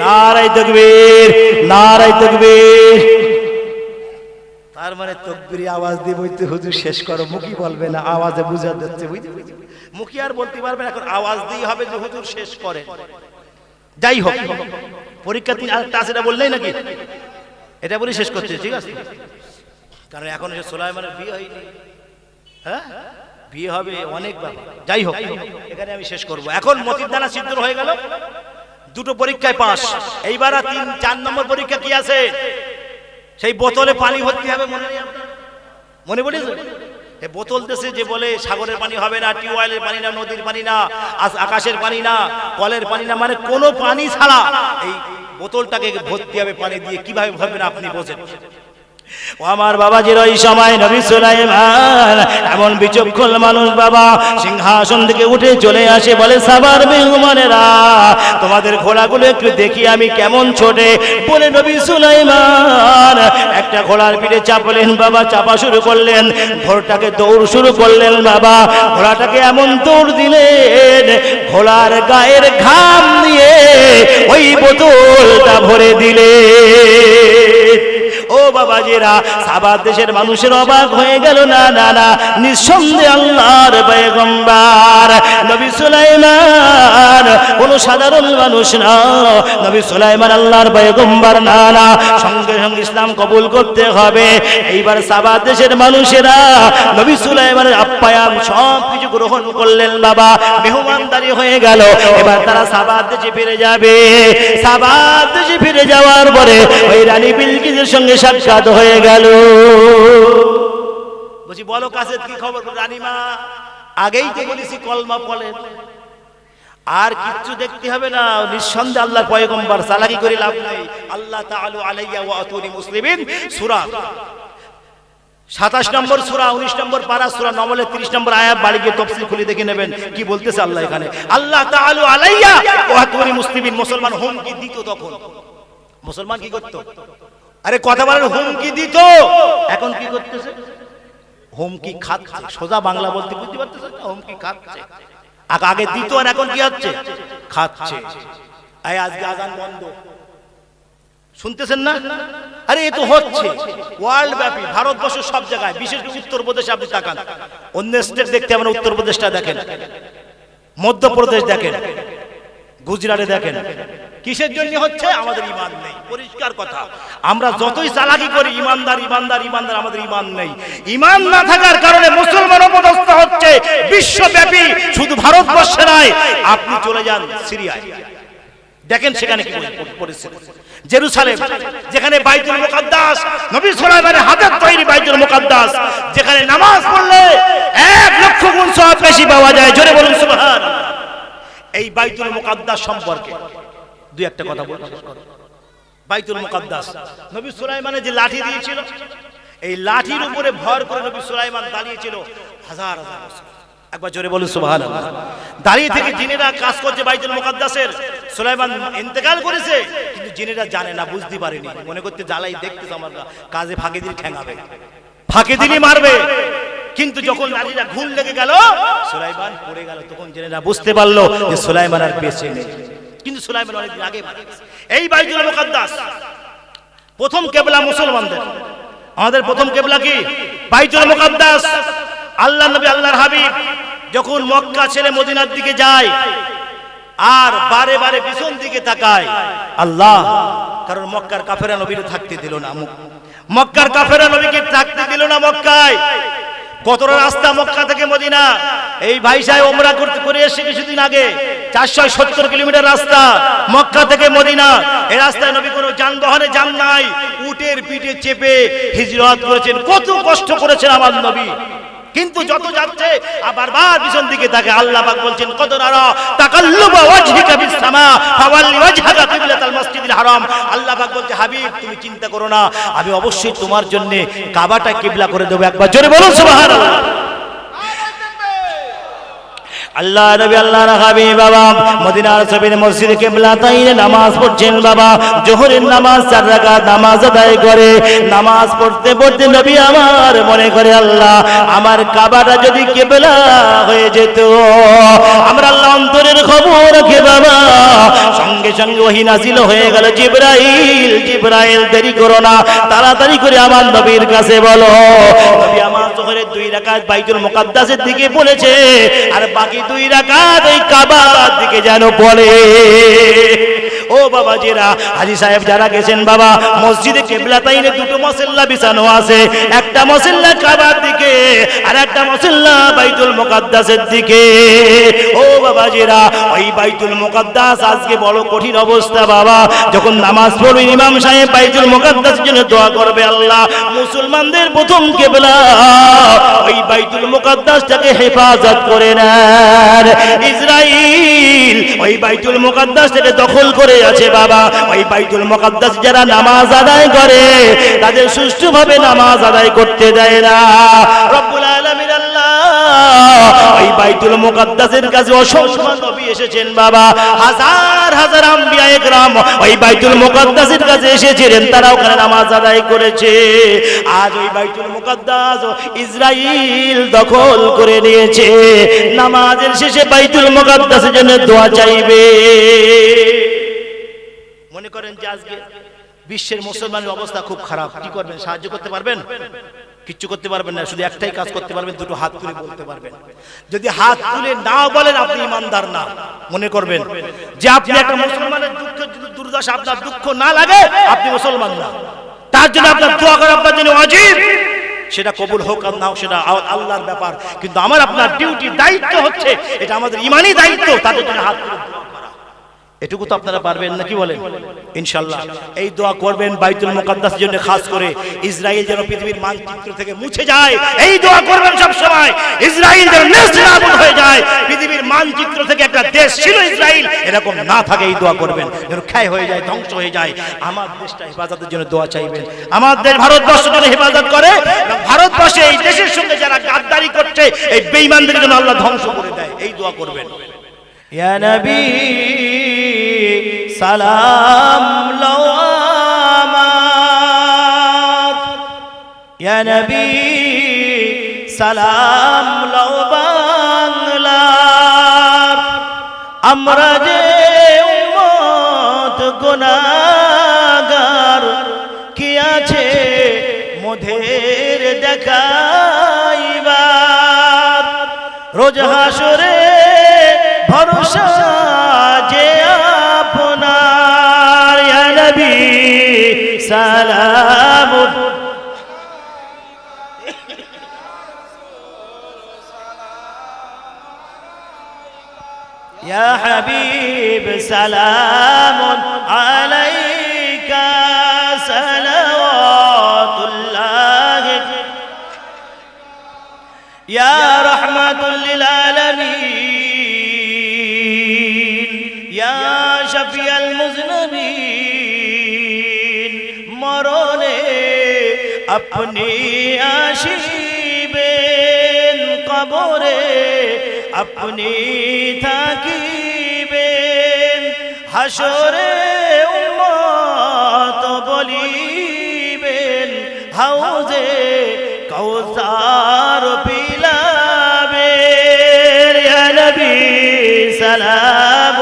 নারায়ে তাকবীর, নারায়ে তাকবীর। তার মানে তাকবীর আওয়াজ দিয়ে বলতে, হুজুর শেষ করো, মুখই বলবে না, আওয়াজে বুঝা যাচ্ছে, বুঝতে বুঝতে মুখি আর বলতে পারবে না, এখন আওয়াজ দিয়ে হবে যে হুজুর শেষ করে। যাই হোক, পরীক্ষা দিন আরেকটা আছে, এটা বললেই নাকি এটা বলি শেষ করছে, ঠিক আছে? কারণ এখন সুলাইমানের বিয়ে হয়নি, হ্যাঁ বিয়ে হবে অনেক বাবা। যাই হোক, এখানে আমি শেষ করব। এখন মতির দানা ছিদ্র হয়ে গেল, দুটো পরীক্ষায় পাস। এইবার 3-4 নম্বর পরীক্ষা কি আছে? সেই বোতলে পানি ভর্তি হবে, মনে নেই আপনার? মনে পড়েছে? এই বোতল দেশে যে বলে সাগরের পানি হবে না, টিউবওয়েলের পানি না, নদীর পানি না, আকাশের পানি না, কলের পানি না, মানে কোনো পানি ছাড়া এই বোতলটাকে ভর্তি হবে পানি দিয়ে। কিভাবে ভরবেন আপনি বোঝেন। ও আমার বাবাজির, ওই সময় নবী সুলাইমান এমন বিচক্ষণ মানুষ বাবা, সিংহাসন থেকে উঠে চলে আসে, বলে, সাবার মেহমানেরা তোমাদের ঘোড়াগুলো একটু দেখি আমি কেমন ছোটে। বলে নবী সুলাইমান একটা ঘোড়ার পিঠে চাপলেন বাবা, চাপা শুরু করলেন, ঘোড়াটাকে দৌড় শুরু করলেন বাবা। ঘোড়াটাকে এমন দৌড় দিলেন, ঘোড়ার গায়ের ঘাম দিয়ে ওই বোতলটা ভরে দিলেন। ও বাবাজিরা, সাবা দেশের মানুষের অবাক হয়ে গেল। না না না, নিঃসন্দেহে আল্লাহর পয়গম্বর নবী সুলাইমান কোন সাধারণ মানুষ না, নবী সুলাইমান আল্লাহর পয়গম্বর। না না, সঙ্গে সঙ্গে ইসলাম কবুল করতে হবে। এইবার সাবা দেশের মানুষেরা নবী সুলাইমানের আপ্যায়ন সব কিছু গ্রহণ করলেন বাবা, মেহমানদারি হয়ে গেল। এবার তারা সাবা দেশে ফিরে যাবে। সাবা দেশে ফিরে যাওয়ার পরে ওই রানী বিলকিসের সঙ্গে সাক্ষাৎ হয়ে গেল। বলছি, বলো কাছের কি খবর রানীমা? আগেই তো বলেছি কলমা পড়েন, আর কিচ্ছু দেখতে হবে না। নিঃসন্দেহে আল্লাহর পয়গম্বর, চালাকি করে লাভ নাই। আল্লাহ তাআলা আলাইয়া ওয়া আতুনি মুসলিমিন সূরা 27 নম্বর সূরা 19 নম্বর পারা সূরা নমলে 30 নম্বর আয়াত, বাড়ি গিয়ে তাফসীর খুলে দেখে নেবেন কি বলতেছে আল্লাহ এখানে। আল্লাহ তাআলা আলাইয়া ওয়া আতুনি মুসলিমিন, মুসলমান হুমকি দিত তখন। মুসলমান কি করত? আরে কথা বলেন, হুমকি দিত। এখন কি করতেছে? হুমকি খাচ্ছে। সোজা বাংলা বলতে বুঝতে পারতেছেন? হুমকি খাচ্ছে। আগে দিত, আর এখন কি হচ্ছে? খাচ্ছে। আজকে আজান বন্ধ, শুনতেছেন না? আরে এ তো হচ্ছে ওয়ার্ল্ড ব্যাপী, ভারতবর্ষের সব জায়গায়, বিশেষ করে উত্তরপ্রদেশে আপনি তাকান। অন্য স্টেট দেখতে হবে না, উত্তরপ্রদেশটা দেখেন, মধ্যপ্রদেশ দেখেন, গুজরাটে দেখেন। কিসের জন্য হচ্ছে? আমাদের ঈমান নেই। পরিষ্কার কথা, আমরা যতই চালাকি করি, ইমানদার ইমানদার ইমানদার, আমাদের ঈমান নেই। ঈমান না থাকার কারণে মুসলমান অপদস্থ হচ্ছে বিশ্বব্যাপী, শুধু ভারতবর্ষে নয়। আপনি চলে যান সিরিয়ায়, দেখেন সেখানে কি পরিস্থিতি। জেরুসালেম, যেখানে বাইতুল মুকাদ্দাস, নবী সুলাইমানের হাতের তৈরি বাইতুল মুকাদ্দাস, যেখানে নামাজ পড়লে 1 লক্ষ গুণ সওয়াব বেশি পাওয়া যায়। জোরে বলুন সুবহানাল্লাহ। এই বাইতুল মুকাদ্দাস সম্পর্কে দুই একটা কথা বলবো। বাইতুল মুকাদ্দাস, নবী সুলাইমানের যে লাঠি দিয়েছিল, এই লাঠির উপরে ভর করে নবী সুলাইমান দাঁড়িয়েছিল হাজার হাজার বছর। একবার জোরে বলুন সুবহানাল্লাহ। দাঁড়িয়ে থেকে জিনেরা কাজ করছে বাইতুল মুকাদ্দাসের। সুলাইমান ইন্তেকাল করেছে, কিন্তু জিনেরা জানে না, বুঝতে পারেনি, মনে করতে জ্বালাই দেখতে আমার কাজে ফাঁকি দিলে ঠেঙাবে, ফাঁকি দিলি মারবে। কিন্তু যখন নারীরা ঘুম লেগে গেল সুলাইমান পড়ে গেল, তখন জেনেরা বুঝতে পারলো যে সুলাইমান আর বেঁচে নেই। কিন্তু সুলাইমান অনেকদিন আগে মারা গেছে। এই বাইতুল মুকাদ্দাস প্রথম কিবলা মুসলমানদের। আমাদের প্রথম কিবলা কি? বাইতুল মুকাদ্দাস। আল্লাহ নবী আল্লাহর হাবিব যখন মক্কা ছেড়ে মদিনার দিকে যায় আর বারে বারে পিছন দিকে তাকায় আল্লাহ, কারণ মক্কার কাফেররা নবীকে থাকতে দিল না, মক্কার কাফেররা নবীকে থাকতে দিল না মক্কায়। কতটা রাস্তা মক্কা থেকে মদিনা। এই ভাই সাহেব ওমরা করতে করে এসে কিছুদিন আগে 470 কিলোমিটার রাস্তা মক্কা থেকে মদিনা। এই রাস্তায় নবী কোনো যানবাহনে যান নাই, উটের পিঠে চেপে হিজরত করেছেন। কত কষ্ট করেছেন আমার নবী। কিন্তু যত যাচ্ছে আবার বার পিছন দিকে তাকে আল্লাহ পাক বলছেন কত নারা তাকাল্লুবা ওয়াজহিকা ফিস সামা ফাওয়াল্লি ওয়াজহাকা কিবলাতাল মাসজিদিল হারাম। আল্লাহ পাক বলছে হাবিব তুমি চিন্তা করো না, আমি অবশ্যই তোমার জন্য কাবাটা কিবলা করে দেব। একবার জোরে বলুন সুবহানাল্লাহ। আল্লাহ নবী আল্লাহর হাবিব বাবা মদিনার জমিনে মসজিদে কিবলাতাইনে নামাজ পড়ছেন বাবা। যোহরের নামাজ 4 রাকাত নামাজ আদায় করে নামাজ পড়তে পড়তে নবী আমার মনে করে আল্লাহ আমার কাবাটা যদি কিবলা হয়ে যেত। আমরা আল্লাহ অন্তরের খবর রাখে বাবা। সঙ্গে সঙ্গে ওহী নাযিল হয়ে গেল, জিবরাইল জিবরাইল দেরি করো না, তাড়াতাড়ি করে আমার নবীর কাছে বলো। নবী আমার যোহরের 2 রাকাত বাইতুল মুকাদ্দাসের দিকে বলেছে আর বাকি 2 রাকাত ওই কাবার দিকে যেন পড়ে। ও বাবা জিরা হাজী সাহেব যারা গেছেন বাবা মসজিদে কিবলাতাইনে 2টো মুসাল্লা বিছানো আছে, একটা মুসাল্লা কাবার দিকে আর একটা মুসাল্লা বাইতুল মুকাদ্দাসের দিকে। ও বাবা জিরা ওই বাইতুল মুকাদ্দাস আজকে বড় কঠিন অবস্থা বাবা। যখন নামাজ পড়বে ইমাম সাহেব বাইতুল মুকাদ্দাসের জন্য দোয়া করবে আল্লাহ মুসলমানদের প্রথম কিবলা ওই বাইতুল মুকাদ্দাসটাকে হেফাজত করে নেন। ইসরাইল ওই বাইতুল মুকাদ্দাসটাকে দখল করে আছে বাবা। ওই বাইতুল মুকাদ্দাস যারা নামাজ আদায় করে তাদের সুষ্ঠুভাবে নামাজ আদায় করতে দেয় না। রব্বুল আলামিন আল্লাহ ওই বাইতুল মুকাদ্দাসের কাছে অসংখ্য নবী এসেছেন বাবা, হাজার হাজার আম্বিয়া একরাম ওই বাইতুল মুকাদ্দাসের কাছে এসেছিলেন, তারা ওখানে নামাজ আদায় করেছে। আজ ওই বাইতুল মুকাদ্দাস ইসরাইল দখল করে নিয়েছে। নামাজের শেষে বাইতুল মুকাদ্দাসের জন্য দোয়া চাইবে। মনে করেন যে আজকে বিশ্বের মুসলমানের অবস্থা খুব খারাপ, কি করবেন? সাহায্য করতে পারবেন? কিচ্ছু করতে পারবেন না, শুধু একটাই কাজ করতে পারবেন, 2টো হাত তুলে বলতে পারবেন। যদি হাত তুলে না বলেন আপনি ইমানদার না। মনে করবেন যে আপনি একটা মুসলমানের দুঃখ দুর্দশা আপনার দুঃখ না লাগে আপনি মুসলমান না। তার জন্য আপনার দোয়া করা আপনার জন্য ওয়াজিব। সেটা কবুল হোক আর না হোক সেটা আল্লাহর ব্যাপার, কিন্তু আমার আপনার ডিউটি দায়িত্ব হচ্ছে, এটা আমাদের ইমানি দায়িত্ব, তাদের জন্য হাত তুলে দোয়া করা। এটুকু তো আপনারা পারবেন নাকি বলেন? ইনশাআল্লাহ এই দোয়া করবেন বাইতুল মুকাদ্দাসের জন্য, খাস করে ইসরাইল যেন পৃথিবীর মানচিত্র থেকে মুছে যায়। এই দোয়া করবেন সব সময়, ইসরাইল যেন নেস্তানাবুদ হয়ে যায়। পৃথিবীর মানচিত্র থেকে একটা দেশ ছিল ইসরাইল, এরকম না থাকে এই দোয়া করবেন, যেন ক্ষয় হয়ে যায়, ধ্বংস হয়ে যায়। আমার দেশটা হেফাজতের জন্য দোয়া চাইবেন। আমার দেশ ভারতবর্ষ যেন হেফাজত করে, ভারতবর্ষে এই দেশের সঙ্গে যারা গাদ্দারি করছে এই বেঈমানদের জন্য আল্লাহ ধ্বংস করে দেয়, এই দোয়া করবেন। ইয়া নবী সালাম লো আমার, ইয়া নবী সালাম লো বাংলার। আমরা যে উম্মত গুনাহগার, কি আছে মোদের দেখাইবার। রোজ হাসরে ভরসা যে আপনার, ইয়া নবী সালাম। ইয়া হাবিব সালাম আলাইকা সালাওয়াতুল্লাহ ইয়া রাহমাতুল লিল আলামিন ইয়া শাফিয়াল মুজনিবিন। মরণে আপনি আসিবেন, কবরে আপনি থাকিবেন, হাসরে উম্মত বলিবেন, হাউজে কাউসার سلام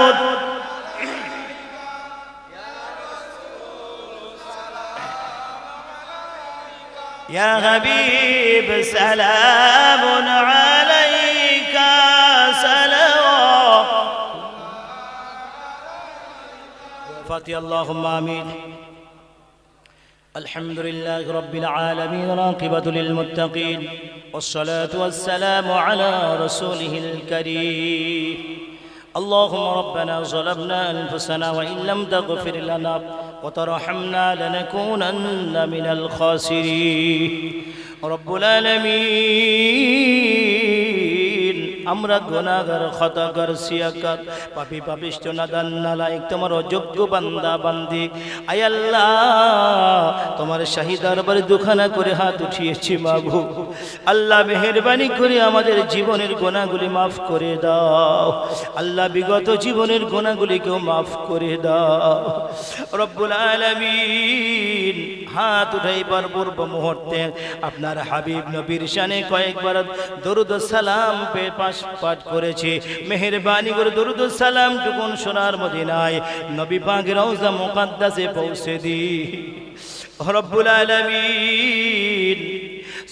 يا حبيب سلام عليك صلوات فاتي اللهم آمين الحمد لله رب العالمين والعاقبة للمتقين والصلاة والسلام على رسوله الكريم اللهم ربنا ظلمنا أنفسنا وإن لم تغفر لنا وترحمنا لنكونن من الخاسرين رب العالمين আমরা গুনাহগার খাতাগার সিয়াকার পাপী পাপিষ্ঠ নাদান নালায়েক তোমার অযোগ্য বান্দা বান্দি আয় আল্লাহ তোমার শাহী দরবারে দুখানা করে হাত উঠিয়েছি মাবুদ আল্লাহ মেহেরবানি করে আমাদের জীবনের গুনাহগুলি maaf করে দাও আল্লাহ বিগত জীবনের গুনাহগুলিকেও maaf করে দাও রব্বুল আলামিন হাত উঠাইবার পূর্ব মুহূর্তে আপনার হাবিব নবীর শানে কয়েকবার দরুদ ও সালাম পাঠ করেছে মেহেরবানি করে দরুদ ও সালাম টুকুন সোনার মদিনায় নবী পাকের রওজা মুকদ্দাসে পৌঁছে দি রব্বুল আলামিন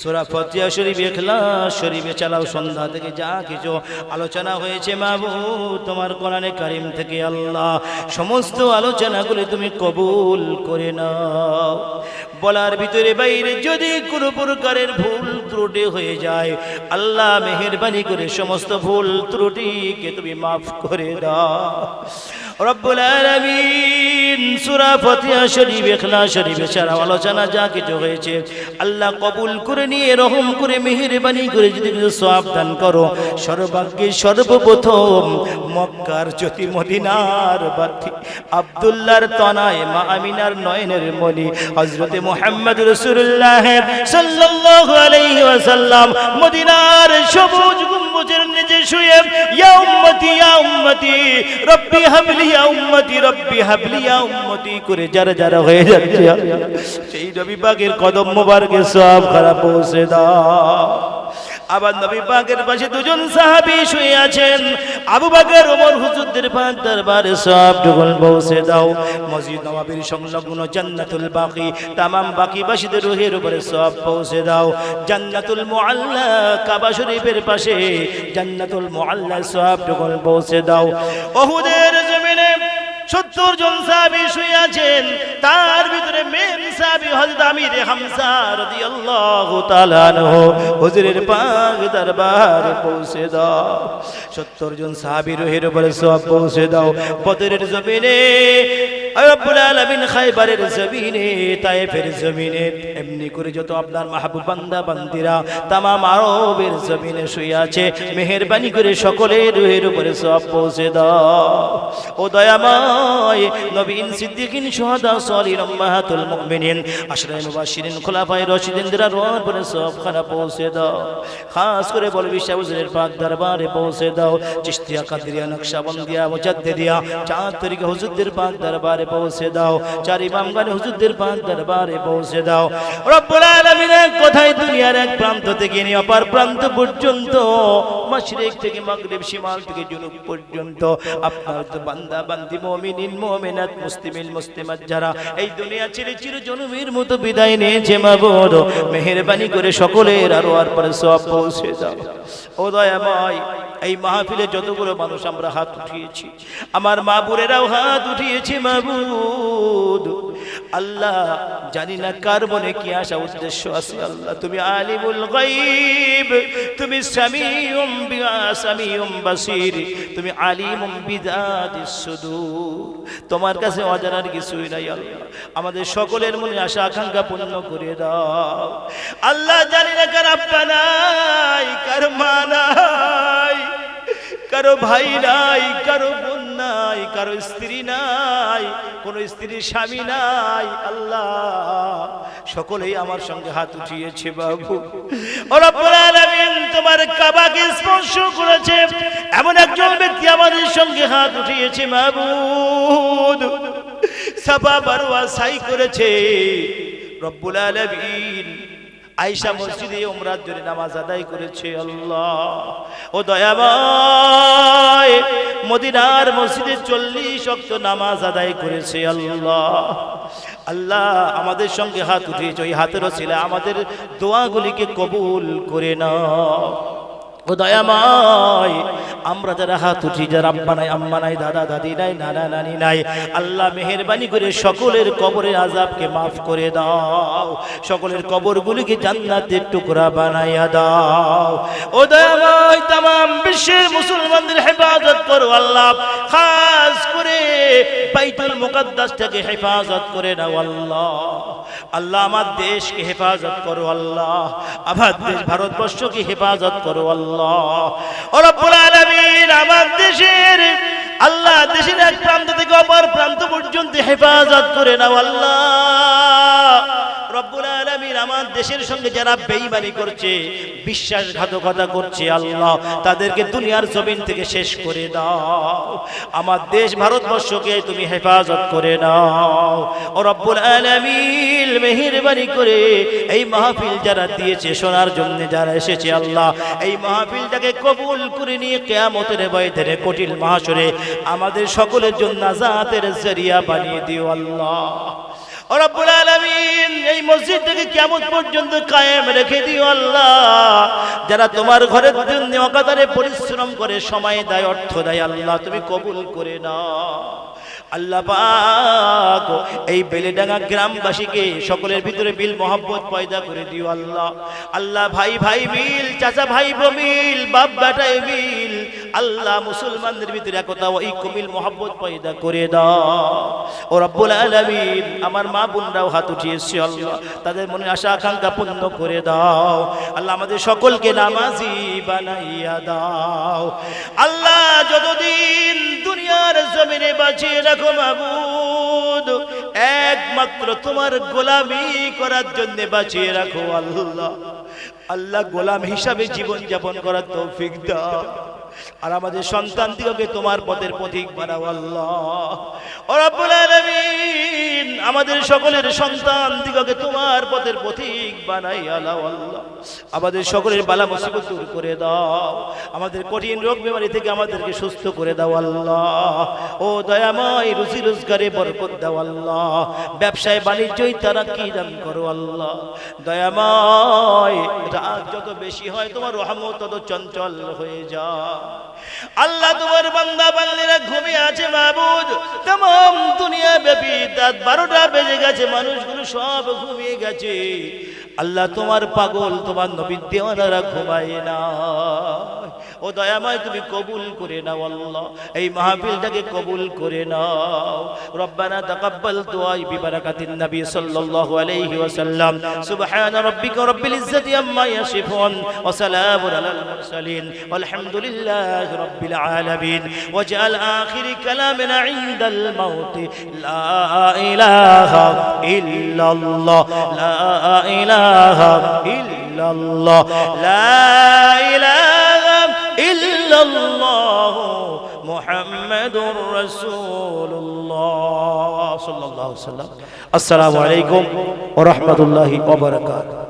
সূরা ফাতিহা শরীফ ইখলাস শরীফে চালাও সন্ধ্যা থেকে যা কিছু আলোচনা হয়েছে মাবুদ তোমার কোরআনে কারীম থেকে আল্লাহ সমস্ত আলোচনাগুলো তুমি কবুল করে নাও বলার ভিতরে বাইরে যদি কোনো প্রকারের ভুল ত্রুটি হয়ে যায় আল্লাহ মেহেরবানি করে সমস্ত ভুল ত্রুটিকে তুমি maaf করে দাও রব্বুল আলামিন সূরা ফাতিহা শরীফ ইখলাস শরীফে চালাও আলোচনা যা কিছু হয়েছে আল্লাহ কবুল করে নিয়ে রহম করে মেহেরবানি করে যদি কিছু সওয়াব দান করো সর্বাগ্যে সর্বপ্রথম মক্কার জ্যোতি মদিনার বাতি আব্দুল্লাহর তনায় মা আমিনার নয়নের মনি হযরতে মুহাম্মদ রাসূলুল্লাহ সাল্লাল্লাহু আলাইহি ওয়াসাল্লাম মদিনার সবুজ গম্বুজের নিচে শুয়ে ইয়া উম্মতি রব্বি হাবলি ইয়া উম্মতি রব্বি হাবলি ইয়া উম্মতি করে যারা যারা হয়ে যাচ্ছে সেই নবী পাকের কদম মোবারকে সওয়াব খারাপ পৌঁছে দাও আবার নবী পাকের পাশে দুজন সাহাবী শুয়ে আছেন আবু বকর ওমর হুজুরদের পাক দরবারে সওয়াব টুকুন পৌঁছে দাও মসজিদ নববীর সংলগ্ন জান্নাতুল বাকি तमाम বাকিবাসীদের রুহের উপরে সওয়াব পৌঁছে দাও জান্নাতুল মুআল্লা কাবা শরীফের পাশে জান্নাতুল মুআল্লা সওয়াব টুকুন পৌঁছে দাও উহুদের জমিনে 70 জন সাহাবী শুয়ে আছেন তার ভিতরে মেন সাহাবী হযরত আমির হামজা রাদিয়াল্লাহু তাআলা আনহু হুজুরের পাক দরবারে পৌঁছে দাও 70 জন সাহাবীর রুহের উপরে সওয়াব পৌঁছে দাও বদরের জমিনে রব্বুল আলামিন খায়বারের জমিনে তায়েফের জমিনে এমনি করে যত আপনার মাহবুব বান্দা বান্দিরা तमाम আরবের জমিনে শুয়ে আছে মেহেরবানি করে সকলের রুহের উপরে সওয়াব পৌঁছে দাও ও দয়াময় নবীন সিদ্দিকিন শুহাদা সালিহিন উম্মাহাতুল মুমিনিন আশরায়ে মুবাশশিরিন খুলাফায়ে রাশিদিনদের রুহের উপরে সওয়াব খানা পৌঁছে দাও খাস করে বলবি শাহ হুজুরের পাক দরবারে পৌঁছে দাও চিশতিয়া কাদরিয়া নকশবন্দিয়া মুজাদ্দিদিয়া চাঁদ তরিকা হুজুরদের পাক দরবারে পৌঁছে দাও চার ইমামগণ হুজুরদের পাক দরবারে পৌঁছে দাও রব্বুল আলামিন কোথায় দুনিয়ার এক প্রান্ত থেকে নিয়ে অপর প্রান্ত পর্যন্ত মাশরিক থেকে মাগরিব শিমাল থেকে জুনুব পর্যন্ত আপনার তো বান্দা বান্দি মুমিনিন মুমিনাত মুসলিমিন মুসলিমাত যারা এই দুনিয়া ছেড়ে চিরজনমের মতো বিদায় নিয়েছে মাবুদ মেহেরবানি করে সকলের আর পরে সওয়াব পৌঁছে দাও ও দয়াময় এই মাহফিলে যতগুলো মানুষ আমরা হাত উঠিয়েছি আমার মা বোনেরাও হাত উঠিয়েছে মাবুদ আল্লাহ জানি না কার মনে কি আশা উদ্দেশ্য আছে আল্লাহ তুমি আলিমুল গায়ব তুমি সামিউম বাসীর তুমি আলিমুম বিযাতিস সুদূর তোমার কাছে অজানার কিছুই নাই আল্লাহ আমাদের সকলের মনে আশা আকাঙ্ক্ষা পূর্ণ করে দাও আল্লাহ জানি না কার আব্বা নাই কার মা নাই কারো ভাই নাই কারো বোন নাই কারো স্ত্রী নাই কোন স্ত্রীর স্বামী নাই আল্লাহ সকলেই আমার সঙ্গে হাত উঠিয়েছে বাবু ও রব্বুল আলামিন তোমার কাবাকে স্পর্শ করেছে এমন একজন ব্যক্তি আমাদের সঙ্গে হাত উঠিয়েছে মাবুদ সাফা মারওয়া সাই করেছে রব্বুল আলামিন আয়েশা মসজিদে উমরার জন্য নামাজ আদায় করেছে আল্লাহ ও দয়াময় মদিনার মসজিদে 40 ওয়াক্ত নামাজ আদায় করেছে। আল্লাহ আল্লাহ আমাদের সঙ্গে হাত উঠিয়েছে, ওই হাতের ওসিলা আমাদের দোয়াগুলিকে কবুল করে নাও। ও দয়াময়, আমরা যারা হাত উঠি, যারা আব্বা নাই, আম্মা নাই, দাদা দাদি নাই, নানা নানি নাই, আল্লাহ মেহেরবানি করে সকলের কবরের আযাবকে মাফ করে দাও, সকলের কবরগুলিকে জান্নাতের টুকরা বানাইয়া দাও। ও দয়াময়, तमाम বিশ্বের মুসলমানদের হেফাজত করো আল্লাহ, খাস করে বাইতুল মুকাদ্দাসটাকে হেফাজত করে নাও আল্লাহ। আল্লাহ আমার দেশকে হেফাজত করো আল্লাহ, আমার দেশ ভারতবর্ষকে হেফাজত করো আল্লাহ। ও রব্বুল আলামিন, আমার দেশের আল্লাহ, দেশের এক প্রান্ত থেকে অপর প্রান্ত পর্যন্ত হেফাজত করে নাও আল্লাহ। রব্বুল আলামিন, আমার দেশের সঙ্গে যারা বেঈমানি করছে, বিশ্বাসঘাতকতা করছে আল্লাহ, তাদেরকে দুনিয়ার জমিন থেকে শেষ করে দাও। আমার দেশ ভারতবর্ষকে তুমি হেফাজত করে নাও। ও রব্বুল আলামিন, মেহেরবানি করে এই মাহফিল যারা দিয়েছে, শোনার জন্য যারা এসেছে আল্লাহ, এই মাহফিলটাকে কবুল করে নিয়ে কিয়ামতের ময়দানে কঠিন মাহশরে আমাদের সকলের জন্য নাজাতের জরিয়া বানিয়ে দিও আল্লাহ। ও রব্বুল আলামিন, এই মসজিদটাকে কিয়ামত পর্যন্ত কায়েম রেখে দিও আল্লাহ। যারা তোমার ঘরের জন্য অকাতরে পরিশ্রম করে, সময় দেয়, অর্থ দেয় আল্লাহ, তুমি কবুল করে নাও আল্লাহ পাক। এই বেলেডাঙ্গা গ্রামবাসীকে সকলের ভিতরে মিল মোহাব্বত পয়দা করে দিও আল্লাহ। আল্লাহ ভাই ভাই মিল, চাচা ভাই মিল, বাপ বেটায় মিল আল্লাহ, মুসলমানদের ভিতরে একতা ওই কমিল মোহাব্বত পয়দা করে দাও। ও রব্বুল আলামিন, আমার মা বোনরাও হাত উঠিয়েছে আল্লাহ, তাদের মনে আশা আকাঙ্ক্ষা পূর্ণ করে দাও আল্লাহ। আমাদের সকলকে নামাজি বানাইয়া দাও আল্লাহ। যতদিন দুনিয়ার জমিনে বাঁচিয়ে রাখো মাবুদ, একমাত্র তোমার গোলামি করার জন্য বাঁচিয়ে রাখো আল্লাহ। আল্লাহ, গোলাম হিসাবে জীবন যাপন করার তৌফিক দাও। আর আমাদের সন্তানদিগকে তোমার পথের পথিক বানাও আল্লাহ। ও রব্বুল আলামিন, আমাদের সকলের সন্তানদিগকে তোমার পথের পথিক বানাইয়া দাও আল্লাহ। আমাদের সকলের বালা মুসিবত দূর করে দাও, আমাদের কঠিন রোগ বেমারি থেকে আমাদেরকে সুস্থ করে দাও আল্লাহ। ও দয়াময়, রুজি রোজগারে বরকত দাও আল্লাহ, ব্যবসায় বাণিজ্যই তারাক্কি দান করো আল্লাহ। দয়াময়, রাত যত বেশি হয় তোমার রহমত তত চঞ্চল হয়ে যায় আল্লাহ। তোমার বান্দা বান্দিরা ঘুমিয়ে আছে মাবুদ, तमाम দুনিয়া ব্যাপী রাত 12টা বেজে গেছে, মানুষগুলো সব ঘুমিয়ে গেছে আল্লাহ। তোমার পাগল, তোমার নবীর দেওয়ানারা ঘুমায় না। ও দয়াময়, তুমি কবুল করে নাও আল্লাহ, এই মাহফিলটাকে কবুল করে নাও। রব্বানা তাকাব্বাল দুআ বিবারাকাতিন নবী সাল্লাল্লাহু আলাইহি ওয়াসাল্লাম। সুবহান রাব্বিকা রাব্বিল ইজ্জাতি আম্মা ইয়াসিফুন ওয়া সালামুন আলাল মুরসালিন ওয়ালহামদুলিল্লাহি রাব্বিল আলামিন। ওয়াজআল আখির কালামিনা ইনদাল মাউত লা ইলাহা ইল্লাল্লাহ, লা ইলাহা ইল্লাল্লাহ, লা ইলাহা ইল্লাল্লাহ মুহাম্মাদুর রাসূলুল্লাহ সাল্লাল্লাহু আলাইহি ওয়াসাল্লাম। আসসালামু আলাইকুম ওয়া রাহমাতুল্লাহি ওয়া বারাকাতুহু।